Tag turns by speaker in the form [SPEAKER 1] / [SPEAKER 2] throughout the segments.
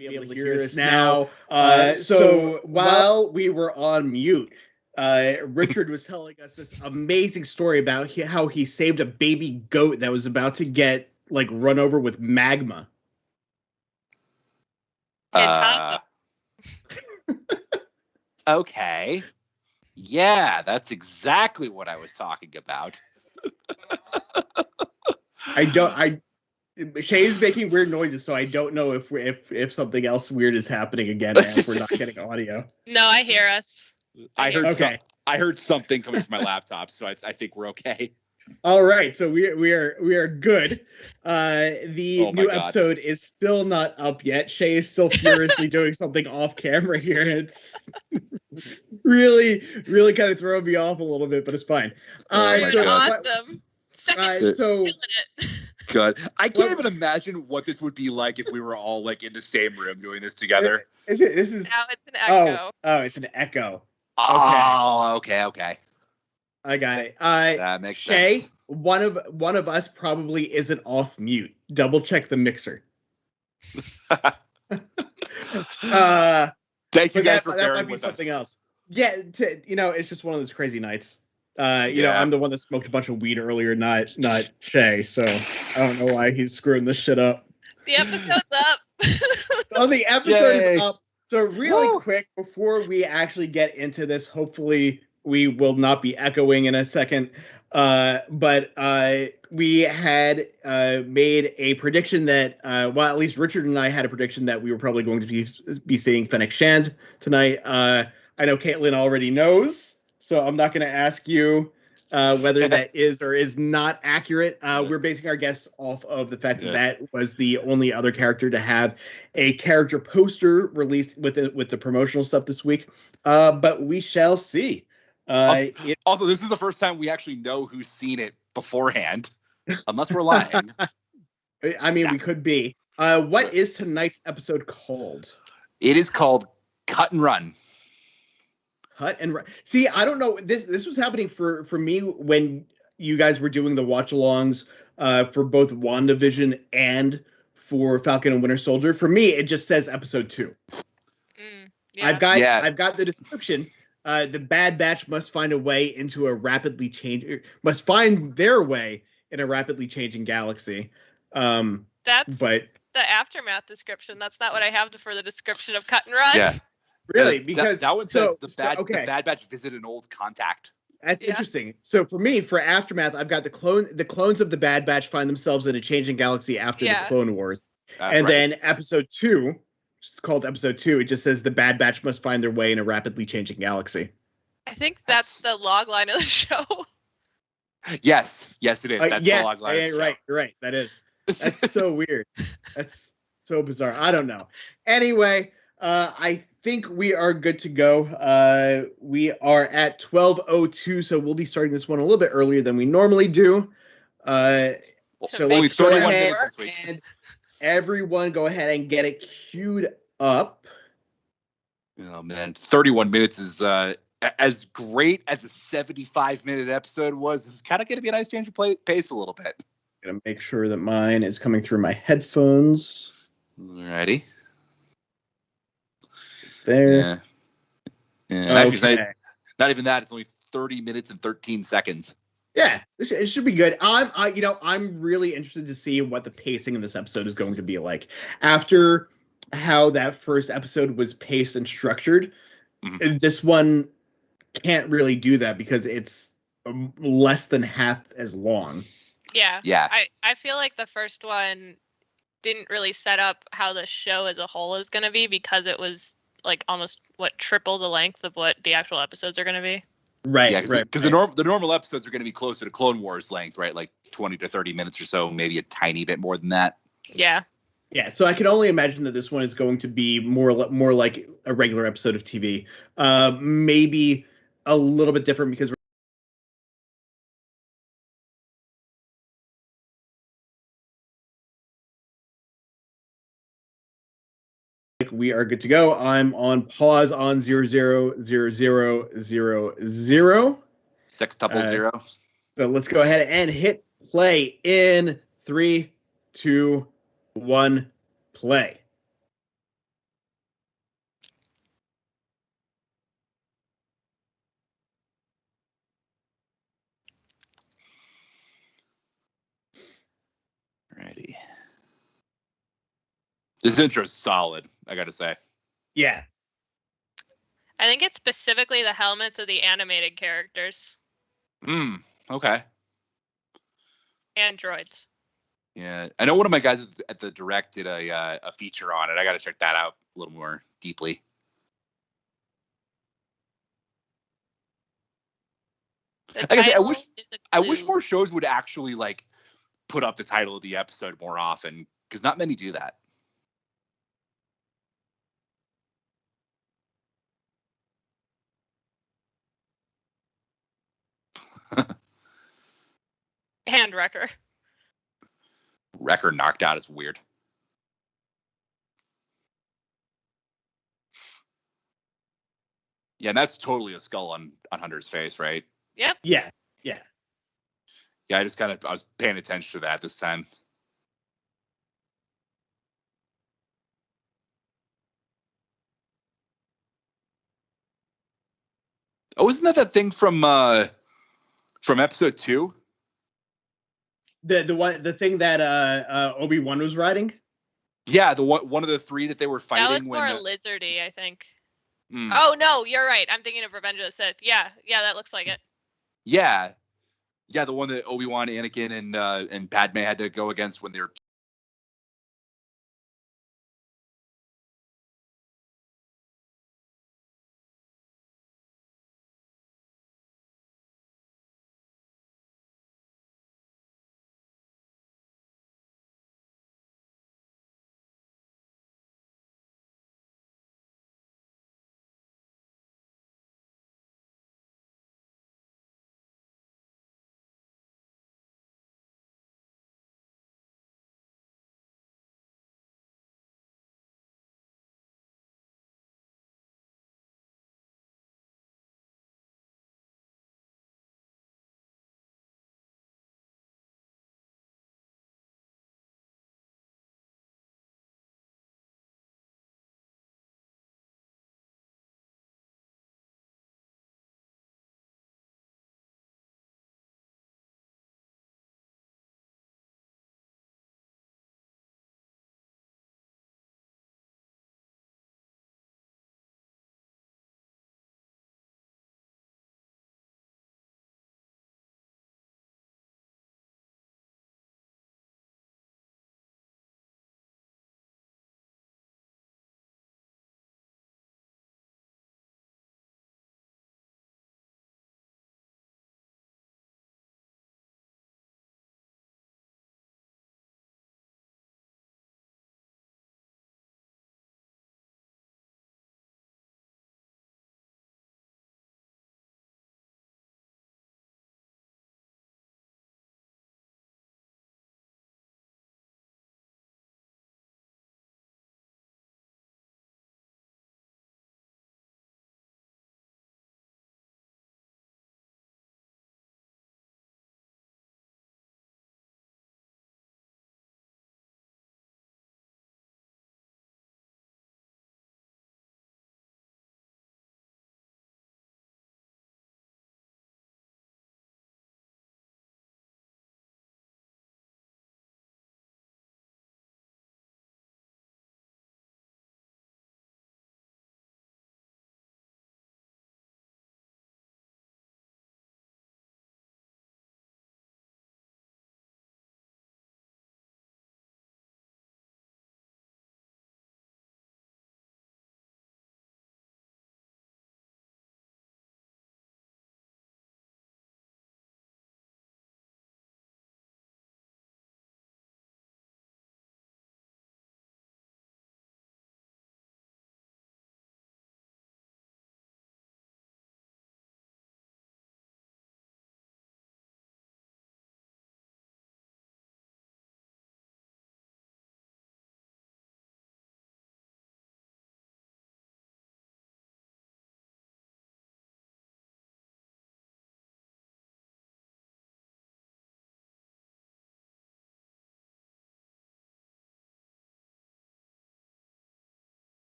[SPEAKER 1] be able to hear us now. So while we were on mute, Richard was telling us this amazing story about how he saved a baby goat that was about to get run over with magma.
[SPEAKER 2] Okay. Yeah, that's exactly what I was talking about.
[SPEAKER 1] Shay's making weird noises, so I don't know if something else weird is happening again and if we're not getting audio.
[SPEAKER 3] No, I hear us.
[SPEAKER 2] I heard something coming from my laptop, so I think we're okay.
[SPEAKER 1] All right, so we are good. The new episode is still not up yet. Shay is still furiously doing something off camera here. It's really kind of throwing me off a little bit, but it's fine.
[SPEAKER 3] Awesome.
[SPEAKER 2] Good. I can't even imagine what this would be like if we were all in the same room doing this together.
[SPEAKER 3] Now it's an echo.
[SPEAKER 1] Oh, it's an echo.
[SPEAKER 2] Oh, okay.
[SPEAKER 1] I got it.
[SPEAKER 2] That makes
[SPEAKER 1] Shay,
[SPEAKER 2] sense.
[SPEAKER 1] one of us probably isn't off mute. Double check the mixer.
[SPEAKER 2] Thank you guys for
[SPEAKER 1] that
[SPEAKER 2] bearing
[SPEAKER 1] might be
[SPEAKER 2] with
[SPEAKER 1] something
[SPEAKER 2] us.
[SPEAKER 1] else. Yeah, it's just one of those crazy nights. I'm the one that smoked a bunch of weed earlier, not Shay. So I don't know why he's screwing this shit up.
[SPEAKER 3] The episode's up.
[SPEAKER 1] The episode is up. So really quick, before we actually get into this, hopefully we will not be echoing in a second. But we had made a prediction that, at least Richard and I had a prediction that we were probably going to be seeing Fennec Shand tonight. I know Caitlin already knows, so I'm not going to ask you whether that is or is not accurate. We're basing our guess off of the fact that was the only other character to have a character poster released with the promotional stuff this week. But we shall see.
[SPEAKER 2] Also, this is the first time we actually know who's seen it beforehand, unless we're lying.
[SPEAKER 1] I mean, we could be. What is tonight's episode called?
[SPEAKER 2] It is called Cut and Run.
[SPEAKER 1] Cut and Run. See, I don't know. This was happening for me when you guys were doing the watch-alongs for both WandaVision and for Falcon and Winter Soldier. For me, it just says episode 2. I've got the description. The Bad Batch must find their way in a rapidly changing galaxy.
[SPEAKER 3] That's the Aftermath description. That's not what I have for the description of Cut and Run.
[SPEAKER 2] Yeah,
[SPEAKER 1] really, because
[SPEAKER 2] that one says the Bad Batch visit an old contact.
[SPEAKER 1] That's interesting. So for me, for Aftermath, I've got the clones of the Bad Batch find themselves in a changing galaxy after the Clone Wars, then episode 2. It's called episode 2. It just says the Bad Batch must find their way in a rapidly changing galaxy.
[SPEAKER 3] I think that's the log line of the show.
[SPEAKER 2] Yes, it is. That's the log line of the show.
[SPEAKER 1] You're right. That's so weird. That's so bizarre. I don't know. Anyway, I think we are good to go. We are at 12:02, so we'll be starting this one a little bit earlier than we normally do. So
[SPEAKER 2] only 31 minutes this week.
[SPEAKER 1] Everyone go ahead and get it queued up.
[SPEAKER 2] Oh, man. 31 minutes is as great as a 75-minute episode was. It's kind of going to be a nice change of pace a little bit.
[SPEAKER 1] I'm going to make sure that mine is coming through my headphones.
[SPEAKER 2] Alrighty.
[SPEAKER 1] There.
[SPEAKER 2] Yeah. Actually, not even that. It's only 30 minutes and 13 seconds.
[SPEAKER 1] Yeah, it should be good. I'm really interested to see what the pacing in this episode is going to be like. After how that first episode was paced and structured, this one can't really do that because it's less than half as long.
[SPEAKER 3] Yeah. I feel like the first one didn't really set up how the show as a whole is going to be because it was almost triple the length of what the actual episodes are going to be.
[SPEAKER 1] Right.
[SPEAKER 2] Yeah, because the normal episodes are going to be closer to Clone Wars length, right? Like 20 to 30 minutes or so, maybe a tiny bit more than that.
[SPEAKER 3] Yeah.
[SPEAKER 1] Yeah, so I can only imagine that this one is going to be more like a regular episode of TV. Maybe a little bit different because we are good to go. I'm on pause on 000000.
[SPEAKER 2] Sextuple 0.
[SPEAKER 1] So let's go ahead and hit play in 3, 2, 1, play.
[SPEAKER 2] This intro is solid, I gotta say.
[SPEAKER 1] Yeah.
[SPEAKER 3] I think it's specifically the helmets of the animated characters.
[SPEAKER 2] Okay.
[SPEAKER 3] And droids.
[SPEAKER 2] Yeah, I know one of my guys at the Direct did a feature on it. I got to check that out a little more deeply. I guess I wish more shows would actually like put up the title of the episode more often, because not many do that.
[SPEAKER 3] And Wrecker.
[SPEAKER 2] Wrecker knocked out is weird. Yeah, and that's totally a skull on Hunter's face, right?
[SPEAKER 3] Yep.
[SPEAKER 1] Yeah.
[SPEAKER 2] Yeah, I was paying attention to that this time. Oh, isn't that thing from episode 2?
[SPEAKER 1] The thing that Obi-Wan was riding?
[SPEAKER 2] Yeah, one of the 3 that they were fighting.
[SPEAKER 3] That was more lizardy, I think. Oh no, you're right. I'm thinking of Revenge of the Sith. Yeah, that looks like it.
[SPEAKER 2] Yeah, the one that Obi-Wan, Anakin, and Padme had to go against when they were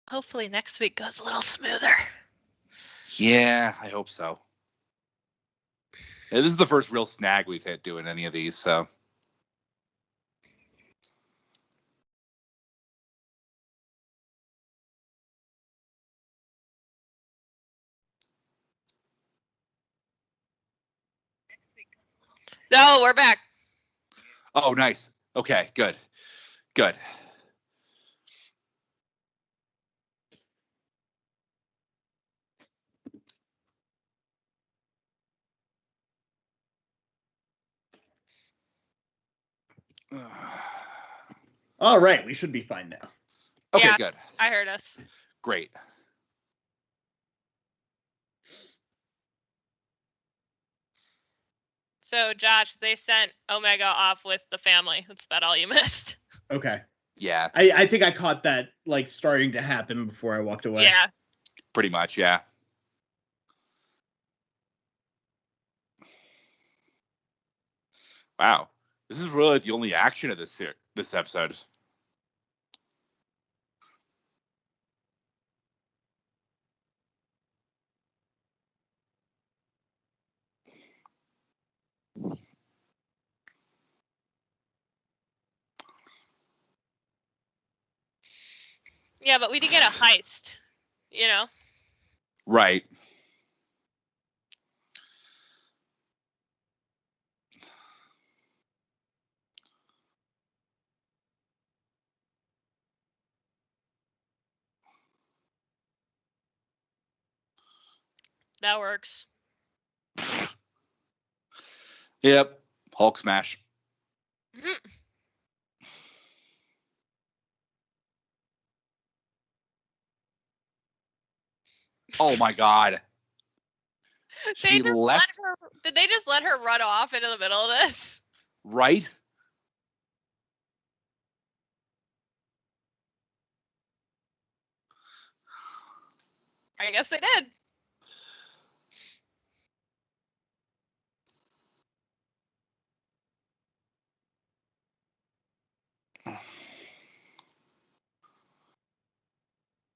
[SPEAKER 3] hopefully next week goes a little smoother.
[SPEAKER 2] Yeah, I hope so. Yeah, this is the first real snag we've hit doing any of these, so.
[SPEAKER 3] No, we're back.
[SPEAKER 2] Oh, nice. Okay, good. Good.
[SPEAKER 1] All right, we should be fine now.
[SPEAKER 2] Okay,
[SPEAKER 3] Yeah,
[SPEAKER 2] good.
[SPEAKER 3] I heard us.
[SPEAKER 2] Great.
[SPEAKER 3] So, Josh, they sent Omega off with the family. That's about all you missed.
[SPEAKER 1] Okay.
[SPEAKER 2] Yeah.
[SPEAKER 1] I think I caught that like starting to happen before I walked away.
[SPEAKER 3] Yeah.
[SPEAKER 2] Pretty much, yeah. Wow. This is really the only action of this episode.
[SPEAKER 3] Yeah, but we did get a heist, you know?
[SPEAKER 2] Right.
[SPEAKER 3] That works.
[SPEAKER 2] Yep. Hulk smash. Oh my God. She left.
[SPEAKER 3] Did they just let her run off into the middle of this?
[SPEAKER 2] Right?
[SPEAKER 3] I guess they did.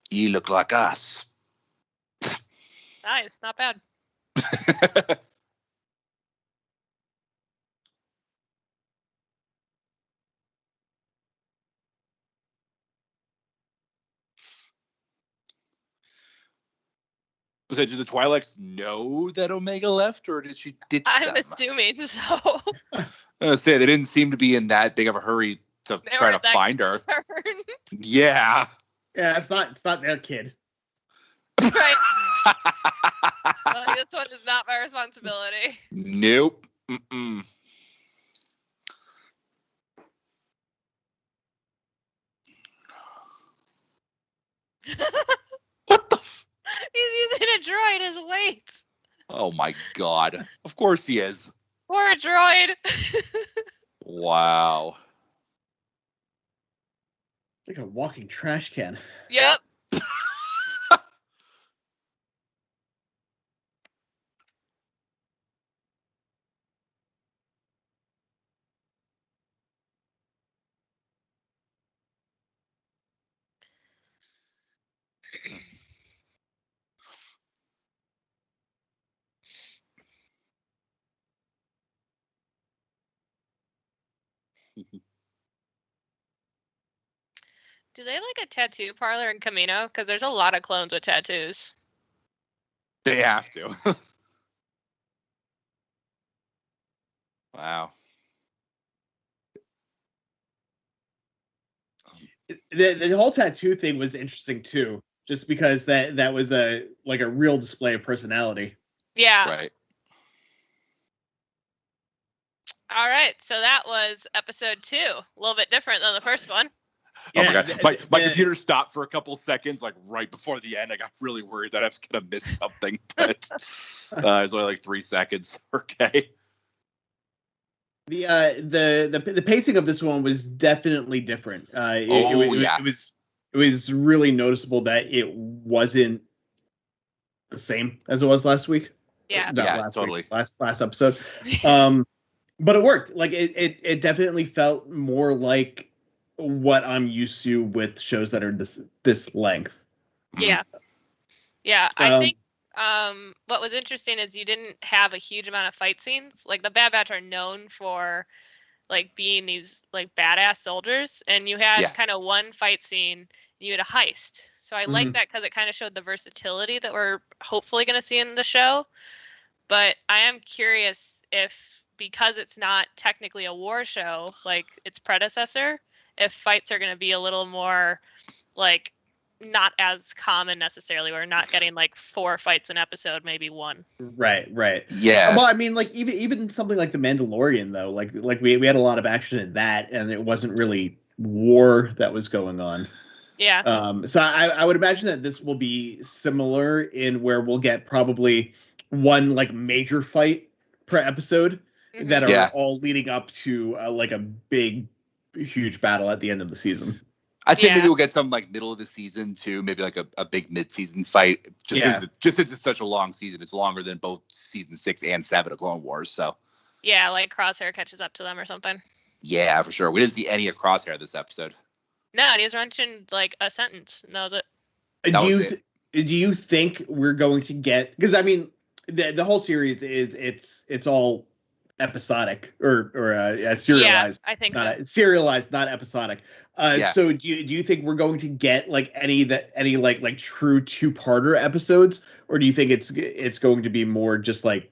[SPEAKER 2] You look like us.
[SPEAKER 3] Nice, not bad.
[SPEAKER 2] Was it, did the Twi'leks know that Omega left, or did she ditch them?
[SPEAKER 3] I'm assuming so.
[SPEAKER 2] Say they didn't seem to be in that big of a hurry to try to find her. Yeah.
[SPEAKER 1] Yeah, it's not their kid.
[SPEAKER 3] Right. Well, this one is not my responsibility.
[SPEAKER 2] Nope. Mm-mm. What the?
[SPEAKER 3] He's using a droid as weights.
[SPEAKER 2] Oh my God! Of course he is.
[SPEAKER 3] Poor droid.
[SPEAKER 2] Wow.
[SPEAKER 1] It's like a walking trash can.
[SPEAKER 3] Yep. Do they have like a tattoo parlor in Camino? Because there's a lot of clones with tattoos.
[SPEAKER 2] They have to. Wow.
[SPEAKER 1] The whole tattoo thing was interesting too, just because that was a real display of personality.
[SPEAKER 3] Yeah.
[SPEAKER 2] Right.
[SPEAKER 3] All right. So that was episode 2. A little bit different than the first one.
[SPEAKER 2] Yeah, oh my God. My computer stopped for a couple seconds, like right before the end. I got really worried that I was going to miss something, but it was only like 3 seconds. Okay.
[SPEAKER 1] The pacing of this one was definitely different.
[SPEAKER 2] It
[SPEAKER 1] was really noticeable that it wasn't the same as it was last week.
[SPEAKER 3] Yeah.
[SPEAKER 2] Totally.
[SPEAKER 1] Last episode. But it worked. Like it definitely felt more like what I'm used to with shows that are this length.
[SPEAKER 3] Yeah. Yeah, I think what was interesting is you didn't have a huge amount of fight scenes. Like the Bad Batch are known for like being these like badass soldiers, and you had kind of one fight scene, and you had a heist. So I like that because it kind of showed the versatility that we're hopefully going to see in the show. But I am curious if, because it's not technically a war show like its predecessor, if fights are going to be a little more like not as common necessarily. We're not getting like 4 fights an episode, maybe 1.
[SPEAKER 1] Right.
[SPEAKER 2] Yeah.
[SPEAKER 1] Well, I mean, like even something like The Mandalorian, though, like we had a lot of action in that, and it wasn't really war that was going on.
[SPEAKER 3] Yeah.
[SPEAKER 1] So I would imagine that this will be similar in where we'll get probably one like major fight per episode that are all leading up to like a big, huge battle at the end of the season.
[SPEAKER 2] I'd say maybe we'll get some like middle of the season too, maybe like a big mid-season fight. Just since it's such a long season, it's longer than both season 6 and 7 of Clone Wars. So
[SPEAKER 3] yeah, like Crosshair catches up to them or something.
[SPEAKER 2] Yeah, for sure. We didn't see any of Crosshair this episode.
[SPEAKER 3] No, he just mentioned like a sentence, and that was it.
[SPEAKER 1] Do you think we're going to get? Because I mean, the whole series is it's all episodic or serialized.
[SPEAKER 3] Yeah, I think so.
[SPEAKER 1] Serialized, not episodic. So do you think we're going to get like any like true 2-parter episodes, or do you think it's going to be more just like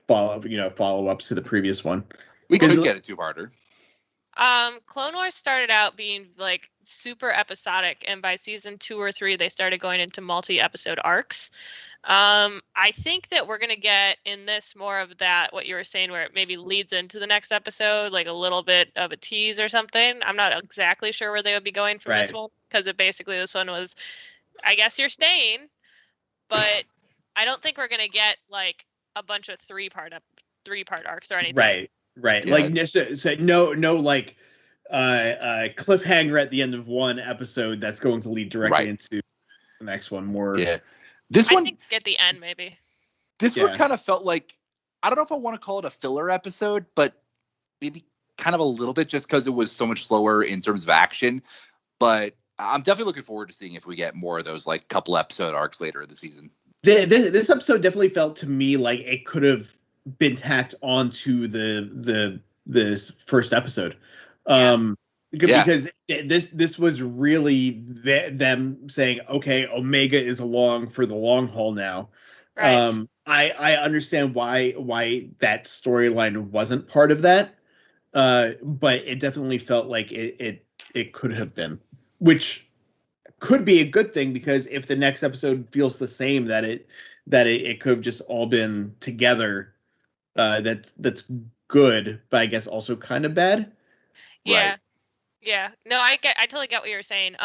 [SPEAKER 1] follow-ups to the previous one?
[SPEAKER 2] We could get a 2-parter.
[SPEAKER 3] Clone Wars started out being like super episodic, and by season 2 or 3 they started going into multi-episode arcs. I think that we're gonna get in this more of that, what you were saying, where it maybe leads into the next episode, like a little bit of a tease or something. I'm not exactly sure where they would be going from this one, because this one was, I guess you're staying, but I don't think we're gonna get like a bunch of 3-part arcs or anything.
[SPEAKER 1] Right. Yeah. Like so no like cliffhanger at the end of one episode that's going to lead directly into the next one more.
[SPEAKER 2] Yeah.
[SPEAKER 3] I think at the end maybe.
[SPEAKER 2] This one kind of felt like, I don't know if I want to call it a filler episode, but maybe kind of a little bit, just because it was so much slower in terms of action. But I'm definitely looking forward to seeing if we get more of those like couple episode arcs later in the season.
[SPEAKER 1] This episode definitely felt to me like it could have been tacked onto the first episode, because this was really them saying, okay, Omega is along for the long haul now. Right. I understand why that storyline wasn't part of that, but it definitely felt like it could have been, which could be a good thing, because if the next episode feels the same, that it could have just all been together. That's good, but I guess also kind of bad.
[SPEAKER 3] Yeah.
[SPEAKER 2] Right.
[SPEAKER 3] Yeah. No, I totally get what you were saying.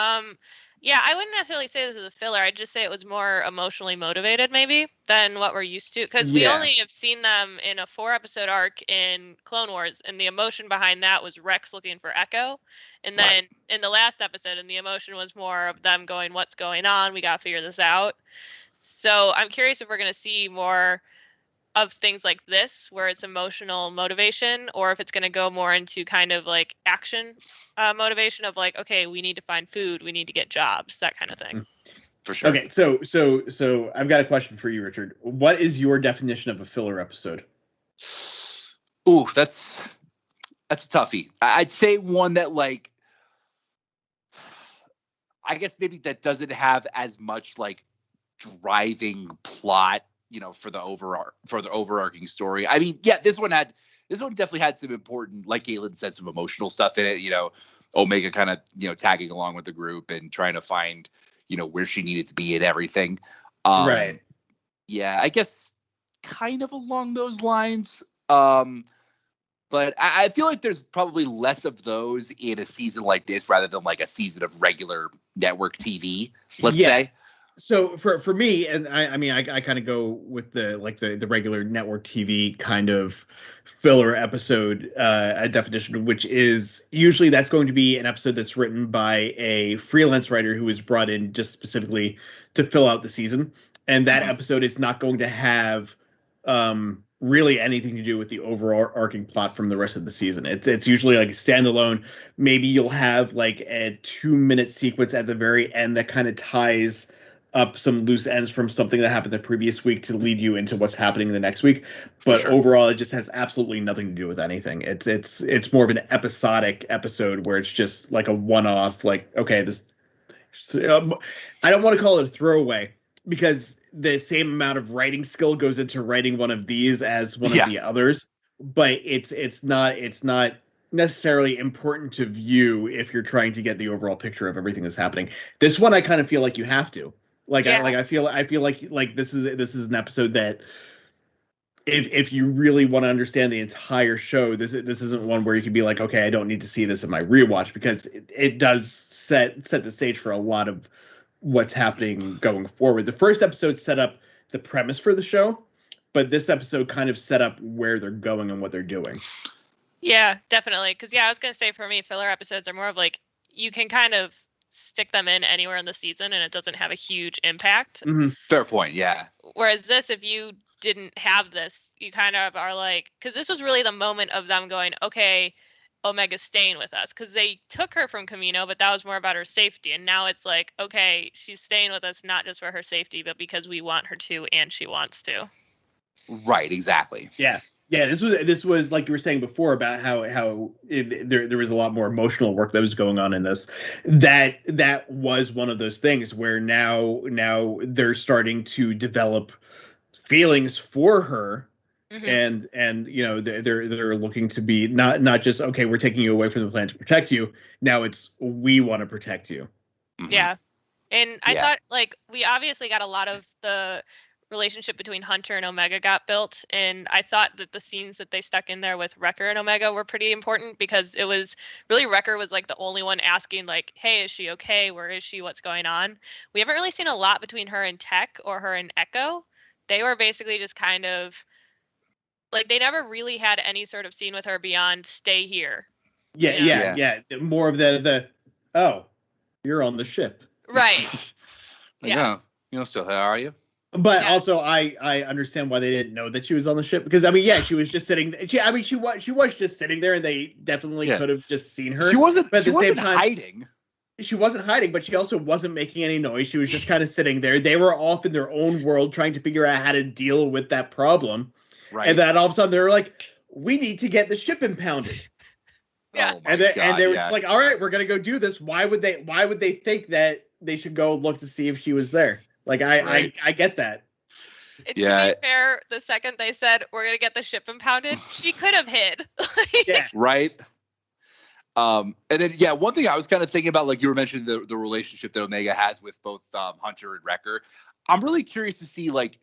[SPEAKER 3] Yeah, I wouldn't necessarily say this is a filler. I'd just say it was more emotionally motivated maybe than what we're used to, because we only have seen them in a 4-episode arc in Clone Wars, and the emotion behind that was Rex looking for Echo, and then in the last episode, and the emotion was more of them going, what's going on? We got to figure this out. So I'm curious if we're going to see more of things like this, where it's emotional motivation, or if it's going to go more into kind of like action motivation of like, okay, we need to find food, we need to get jobs, that kind of thing.
[SPEAKER 2] For sure.
[SPEAKER 1] Okay, so I've got a question for you, Richard. What is your definition of a filler episode?
[SPEAKER 2] Ooh, that's a toughie. I'd say one that, like, I guess maybe that doesn't have as much like driving plot, for the overarching story. I mean, this one definitely had some important, like Galen said, some emotional stuff in it. Omega kind of, tagging along with the group and trying to find, where she needed to be and everything.
[SPEAKER 1] Right.
[SPEAKER 2] Yeah, I guess kind of along those lines. But I feel like there's probably less of those in a season like this rather than like a season of regular network TV, let's say.
[SPEAKER 1] So for me, and I mean, I kind of go with the regular network TV kind of filler episode definition, which is usually that's going to be an episode that's written by a freelance writer who is brought in just specifically to fill out the season. And that episode is not going to have really anything to do with the overarching plot from the rest of the season. It's usually like standalone. Maybe you'll have like a 2-minute sequence at the very end that kind of ties up some loose ends from something that happened the previous week to lead you into what's happening the next week. But overall, it just has absolutely nothing to do with anything. It's more of an episodic episode where it's just like a one-off, like, okay, this I don't want to call it a throwaway because the same amount of writing skill goes into writing one of these as one of the others, but it's not necessarily important to view if you're trying to get the overall picture of everything that's happening. This one I kind of feel like you have to. I feel like this is an episode that if you really want to understand the entire show, this isn't one where you can be like, okay, I don't need to see this in my rewatch, because it does set the stage for a lot of what's happening going forward. The first episode set up the premise for the show, but this episode kind of set up where they're going and what they're doing.
[SPEAKER 3] Yeah, definitely. Because I was gonna say, for me, filler episodes are more of like, you can kind of stick them in anywhere in the season and it doesn't have a huge impact.
[SPEAKER 1] Mm-hmm.
[SPEAKER 2] Fair point. Yeah.
[SPEAKER 3] Whereas this, if you didn't have this, you kind of are like, because this was really the moment of them going, okay, Omega's staying with us, because they took her from Camino, but that was more about her safety. And now it's like, okay, she's staying with us not just for her safety, but because we want her to and she wants to.
[SPEAKER 2] Right, exactly.
[SPEAKER 1] Yeah. This was like you were saying before about how there was a lot more emotional work that was going on in this. That was one of those things where now they're starting to develop feelings for her. Mm-hmm. And you know, they're looking to be not just, okay, we're taking you away from the planet to protect you. Now it's, we want to protect you.
[SPEAKER 2] Mm-hmm.
[SPEAKER 3] Yeah. And I thought, like, we obviously got a lot of the relationship between Hunter and Omega got built, and I thought that the scenes that they stuck in there with Wrecker and Omega were pretty important, because it was really, Wrecker was like the only one asking, like, hey, is she okay? Where is she? What's going on? We haven't really seen a lot between her and Tech or her and Echo. They were basically just kind of like, they never really had any sort of scene with her beyond stay here.
[SPEAKER 1] Yeah. More of the oh, you're on the ship.
[SPEAKER 3] Right.
[SPEAKER 2] Yeah. You know, so how are you?
[SPEAKER 1] But also, I understand why they didn't know that she was on the ship, because I mean, she was just sitting. She was just sitting there, and they definitely could have just seen her.
[SPEAKER 2] She wasn't.
[SPEAKER 1] But at
[SPEAKER 2] the
[SPEAKER 1] same time,
[SPEAKER 2] hiding.
[SPEAKER 1] She wasn't hiding, but she also wasn't making any noise. She was just kind of sitting there. They were off in their own world trying to figure out how to deal with that problem. Right. And then all of a sudden, they were like, "We need to get the ship impounded."
[SPEAKER 3] Yeah.
[SPEAKER 2] Oh
[SPEAKER 1] and they were just like, "All right, we're gonna go do this." Why would they think that they should go look to see if she was there? Like, I get that.
[SPEAKER 3] To be fair, the second they said, we're going to get the ship impounded, she could have hid.
[SPEAKER 2] Right. And then, one thing I was kind of thinking about, like you were mentioning the relationship that Omega has with both Hunter and Wrecker. I'm really curious to see, like,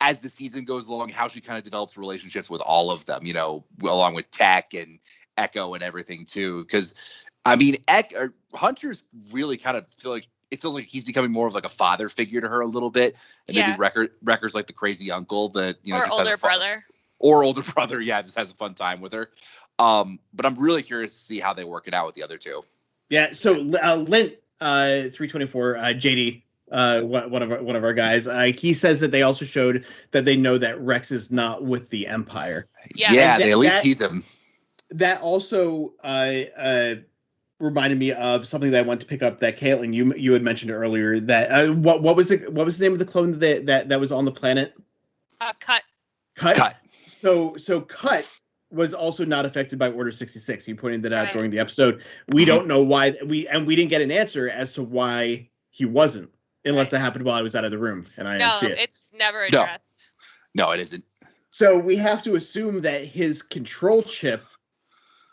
[SPEAKER 2] as the season goes along, how she kind of develops relationships with all of them, you know, along with Tech and Echo and everything, too. Because, I mean, Hunter's really kind of it feels like he's becoming more of like a father figure to her a little bit. And maybe Wrecker's like the crazy uncle that, you know,
[SPEAKER 3] or
[SPEAKER 2] just
[SPEAKER 3] older
[SPEAKER 2] has
[SPEAKER 3] brother.
[SPEAKER 2] Or older brother, just has a fun time with her. But I'm really curious to see how they work it out with the other two.
[SPEAKER 1] Yeah, so Lint 324, JD, one of our guys, he says that they also showed that they know that Rex is not with the Empire.
[SPEAKER 3] Yeah,
[SPEAKER 2] they at least tease him.
[SPEAKER 1] That also reminded me of something that I want to pick up that Caitlin, you had mentioned earlier, that what was the name of the clone that was on the planet?
[SPEAKER 3] Cut.
[SPEAKER 1] So Cut was also not affected by Order 66. He pointed that out during the episode. We don't know why we didn't get an answer as to why he wasn't, unless that happened while I was out of the room and I didn't see it.
[SPEAKER 3] No, it's never addressed.
[SPEAKER 2] No, it isn't.
[SPEAKER 1] So we have to assume that his control chip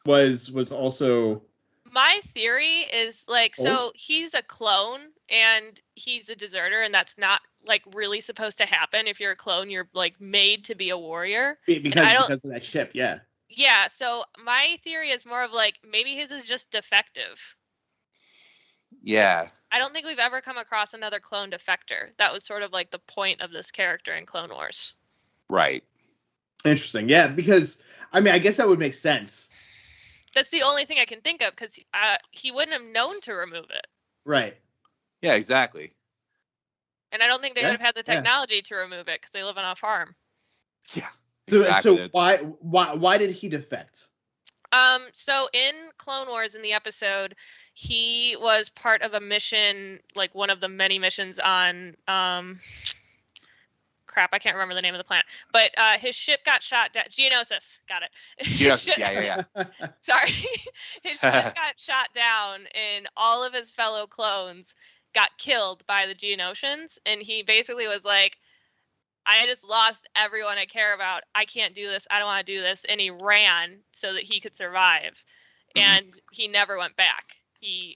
[SPEAKER 1] was also.
[SPEAKER 3] My theory is, like, so he's a clone and he's a deserter, and that's not, like, really supposed to happen. If you're a clone, you're, like, made to be a warrior.
[SPEAKER 1] Because of that chip, yeah.
[SPEAKER 3] Yeah, so my theory is more of, like, maybe his is just defective.
[SPEAKER 2] Yeah.
[SPEAKER 3] I don't think we've ever come across another clone defector. That was sort of, like, the point of this character in Clone Wars.
[SPEAKER 2] Right.
[SPEAKER 1] Interesting. Yeah, because, I mean, I guess that would make sense.
[SPEAKER 3] That's the only thing I can think of, because he wouldn't have known to remove it.
[SPEAKER 1] Right.
[SPEAKER 2] Yeah, exactly.
[SPEAKER 3] And I don't think they would have had the technology to remove it, because they live on a farm.
[SPEAKER 2] Yeah.
[SPEAKER 1] So
[SPEAKER 2] Exactly.
[SPEAKER 1] why did he defect?
[SPEAKER 3] So in Clone Wars, in the episode, he was part of a mission, like one of the many missions on crap, I can't remember the name of the planet. But his ship got shot down. Geonosis, got it.
[SPEAKER 2] Geonosis, yeah.
[SPEAKER 3] Sorry, his ship got shot down, and all of his fellow clones got killed by the Geonosians, and he basically was like, I just lost everyone I care about. I can't do this. I don't want to do this. And he ran so that he could survive. And he never went back.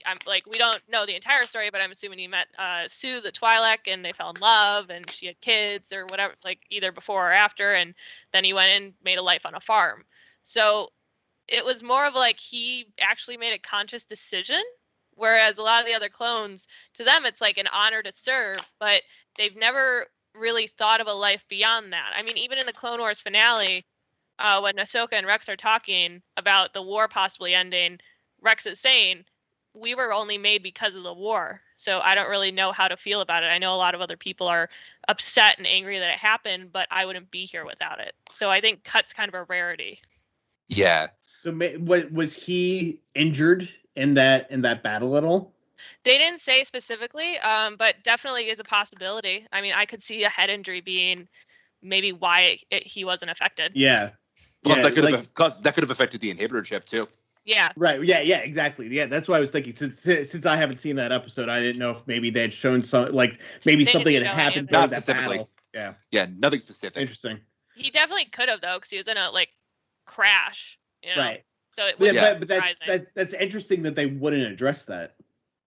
[SPEAKER 3] I'm like, we don't know the entire story, but I'm assuming he met Sue the Twi'lek and they fell in love and she had kids or whatever, like either before or after. And then he went and made a life on a farm. So it was more of like he actually made a conscious decision. Whereas a lot of the other clones, to them, it's like an honor to serve, but they've never really thought of a life beyond that. I mean, even in the Clone Wars finale, when Ahsoka and Rex are talking about the war possibly ending, Rex is saying, we were only made because of the war. So I don't really know how to feel about it. I know a lot of other people are upset and angry that it happened, but I wouldn't be here without it. So I think Cut's kind of a rarity.
[SPEAKER 2] Yeah.
[SPEAKER 1] So was he injured in that battle at all?
[SPEAKER 3] They didn't say specifically, but definitely is a possibility. I mean, I could see a head injury being maybe why he wasn't affected.
[SPEAKER 1] Yeah.
[SPEAKER 2] Plus, that could have affected the inhibitor chip too.
[SPEAKER 3] Yeah.
[SPEAKER 1] Right. Yeah. Exactly. Yeah. That's why I was thinking. Since I haven't seen that episode, I didn't know if maybe they had shown maybe something had happened during that battle. Yeah.
[SPEAKER 2] Yeah. Nothing specific.
[SPEAKER 1] Interesting.
[SPEAKER 3] He definitely could have though, because he was in a crash. You know?
[SPEAKER 1] Right.
[SPEAKER 3] So it
[SPEAKER 1] but that's interesting that they wouldn't address that.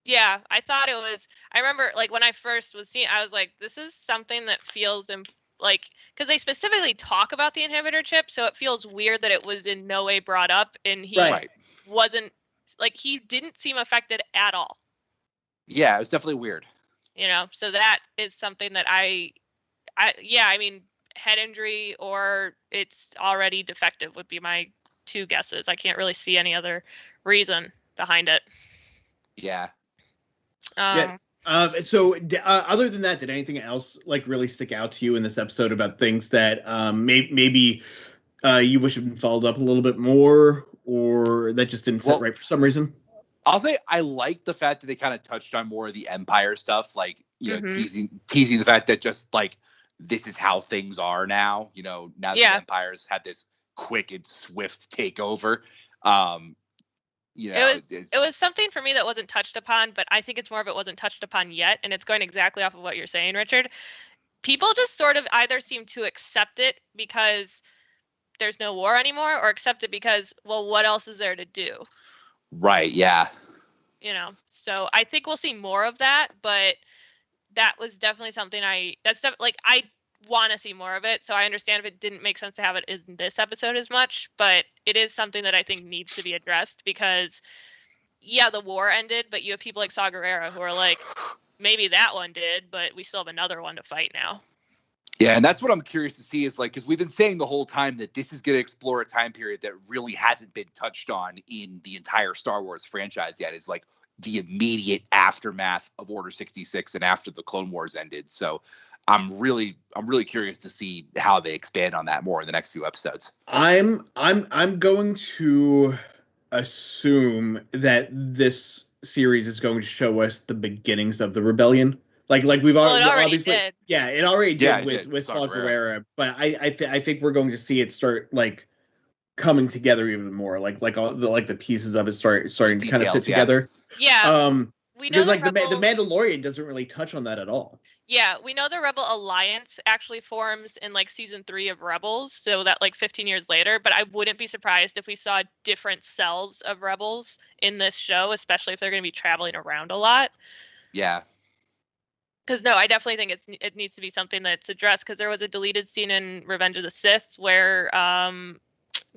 [SPEAKER 3] Yeah, I thought it was. I remember when I first was seeing, I was like, this is something that feels because they specifically talk about the inhibitor chip, so it feels weird that it was in no way brought up, and he wasn't he didn't seem affected at all.
[SPEAKER 2] Yeah, it was definitely weird.
[SPEAKER 3] So that is something that I mean, head injury or it's already defective would be my two guesses. I can't really see any other reason behind it.
[SPEAKER 2] Yeah.
[SPEAKER 1] Yes. So other than that, did anything else really stick out to you in this episode about things that maybe you wish had been followed up a little bit more, or that just didn't sit right for some reason?
[SPEAKER 2] I'll say I like the fact that they kind of touched on more of the Empire stuff, teasing the fact that just this is how things are now. Now that the Empire's had this quick and swift takeover.
[SPEAKER 3] It was something for me that wasn't touched upon, but I think it's more of it wasn't touched upon yet, and it's going exactly off of what you're saying, Richard. People just sort of either seem to accept it because there's no war anymore, or accept it because, well, what else is there to do?
[SPEAKER 2] Right, yeah.
[SPEAKER 3] So I think we'll see more of that, but that was definitely something I want to see more of it. So I understand if it didn't make sense to have it in this episode as much, but it is something that I think needs to be addressed because, the war ended, but you have people like Saw Gerrera who are like, maybe that one did, but we still have another one to fight now.
[SPEAKER 2] Yeah, and that's what I'm curious to see is because we've been saying the whole time that this is going to explore a time period that really hasn't been touched on in the entire Star Wars franchise yet, is the immediate aftermath of Order 66 and after the Clone Wars ended. So I'm really curious to see how they expand on that more in the next few episodes.
[SPEAKER 1] I'm going to assume that this series is going to show us the beginnings of the rebellion. We've already obviously
[SPEAKER 3] did.
[SPEAKER 1] Yeah, it already did with Saw Gerrera, but I think we're going to see it start coming together even more, all the pieces of it starting to kind of fit together.
[SPEAKER 3] Yeah. We know
[SPEAKER 1] because the Mandalorian doesn't really touch on that at all.
[SPEAKER 3] Yeah, we know the Rebel Alliance actually forms in season 3 of Rebels, so that 15 years later, but I wouldn't be surprised if we saw different cells of Rebels in this show, especially if they're going to be traveling around a lot.
[SPEAKER 2] Yeah.
[SPEAKER 3] Because no, I definitely think it needs to be something that's addressed, because there was a deleted scene in Revenge of the Sith where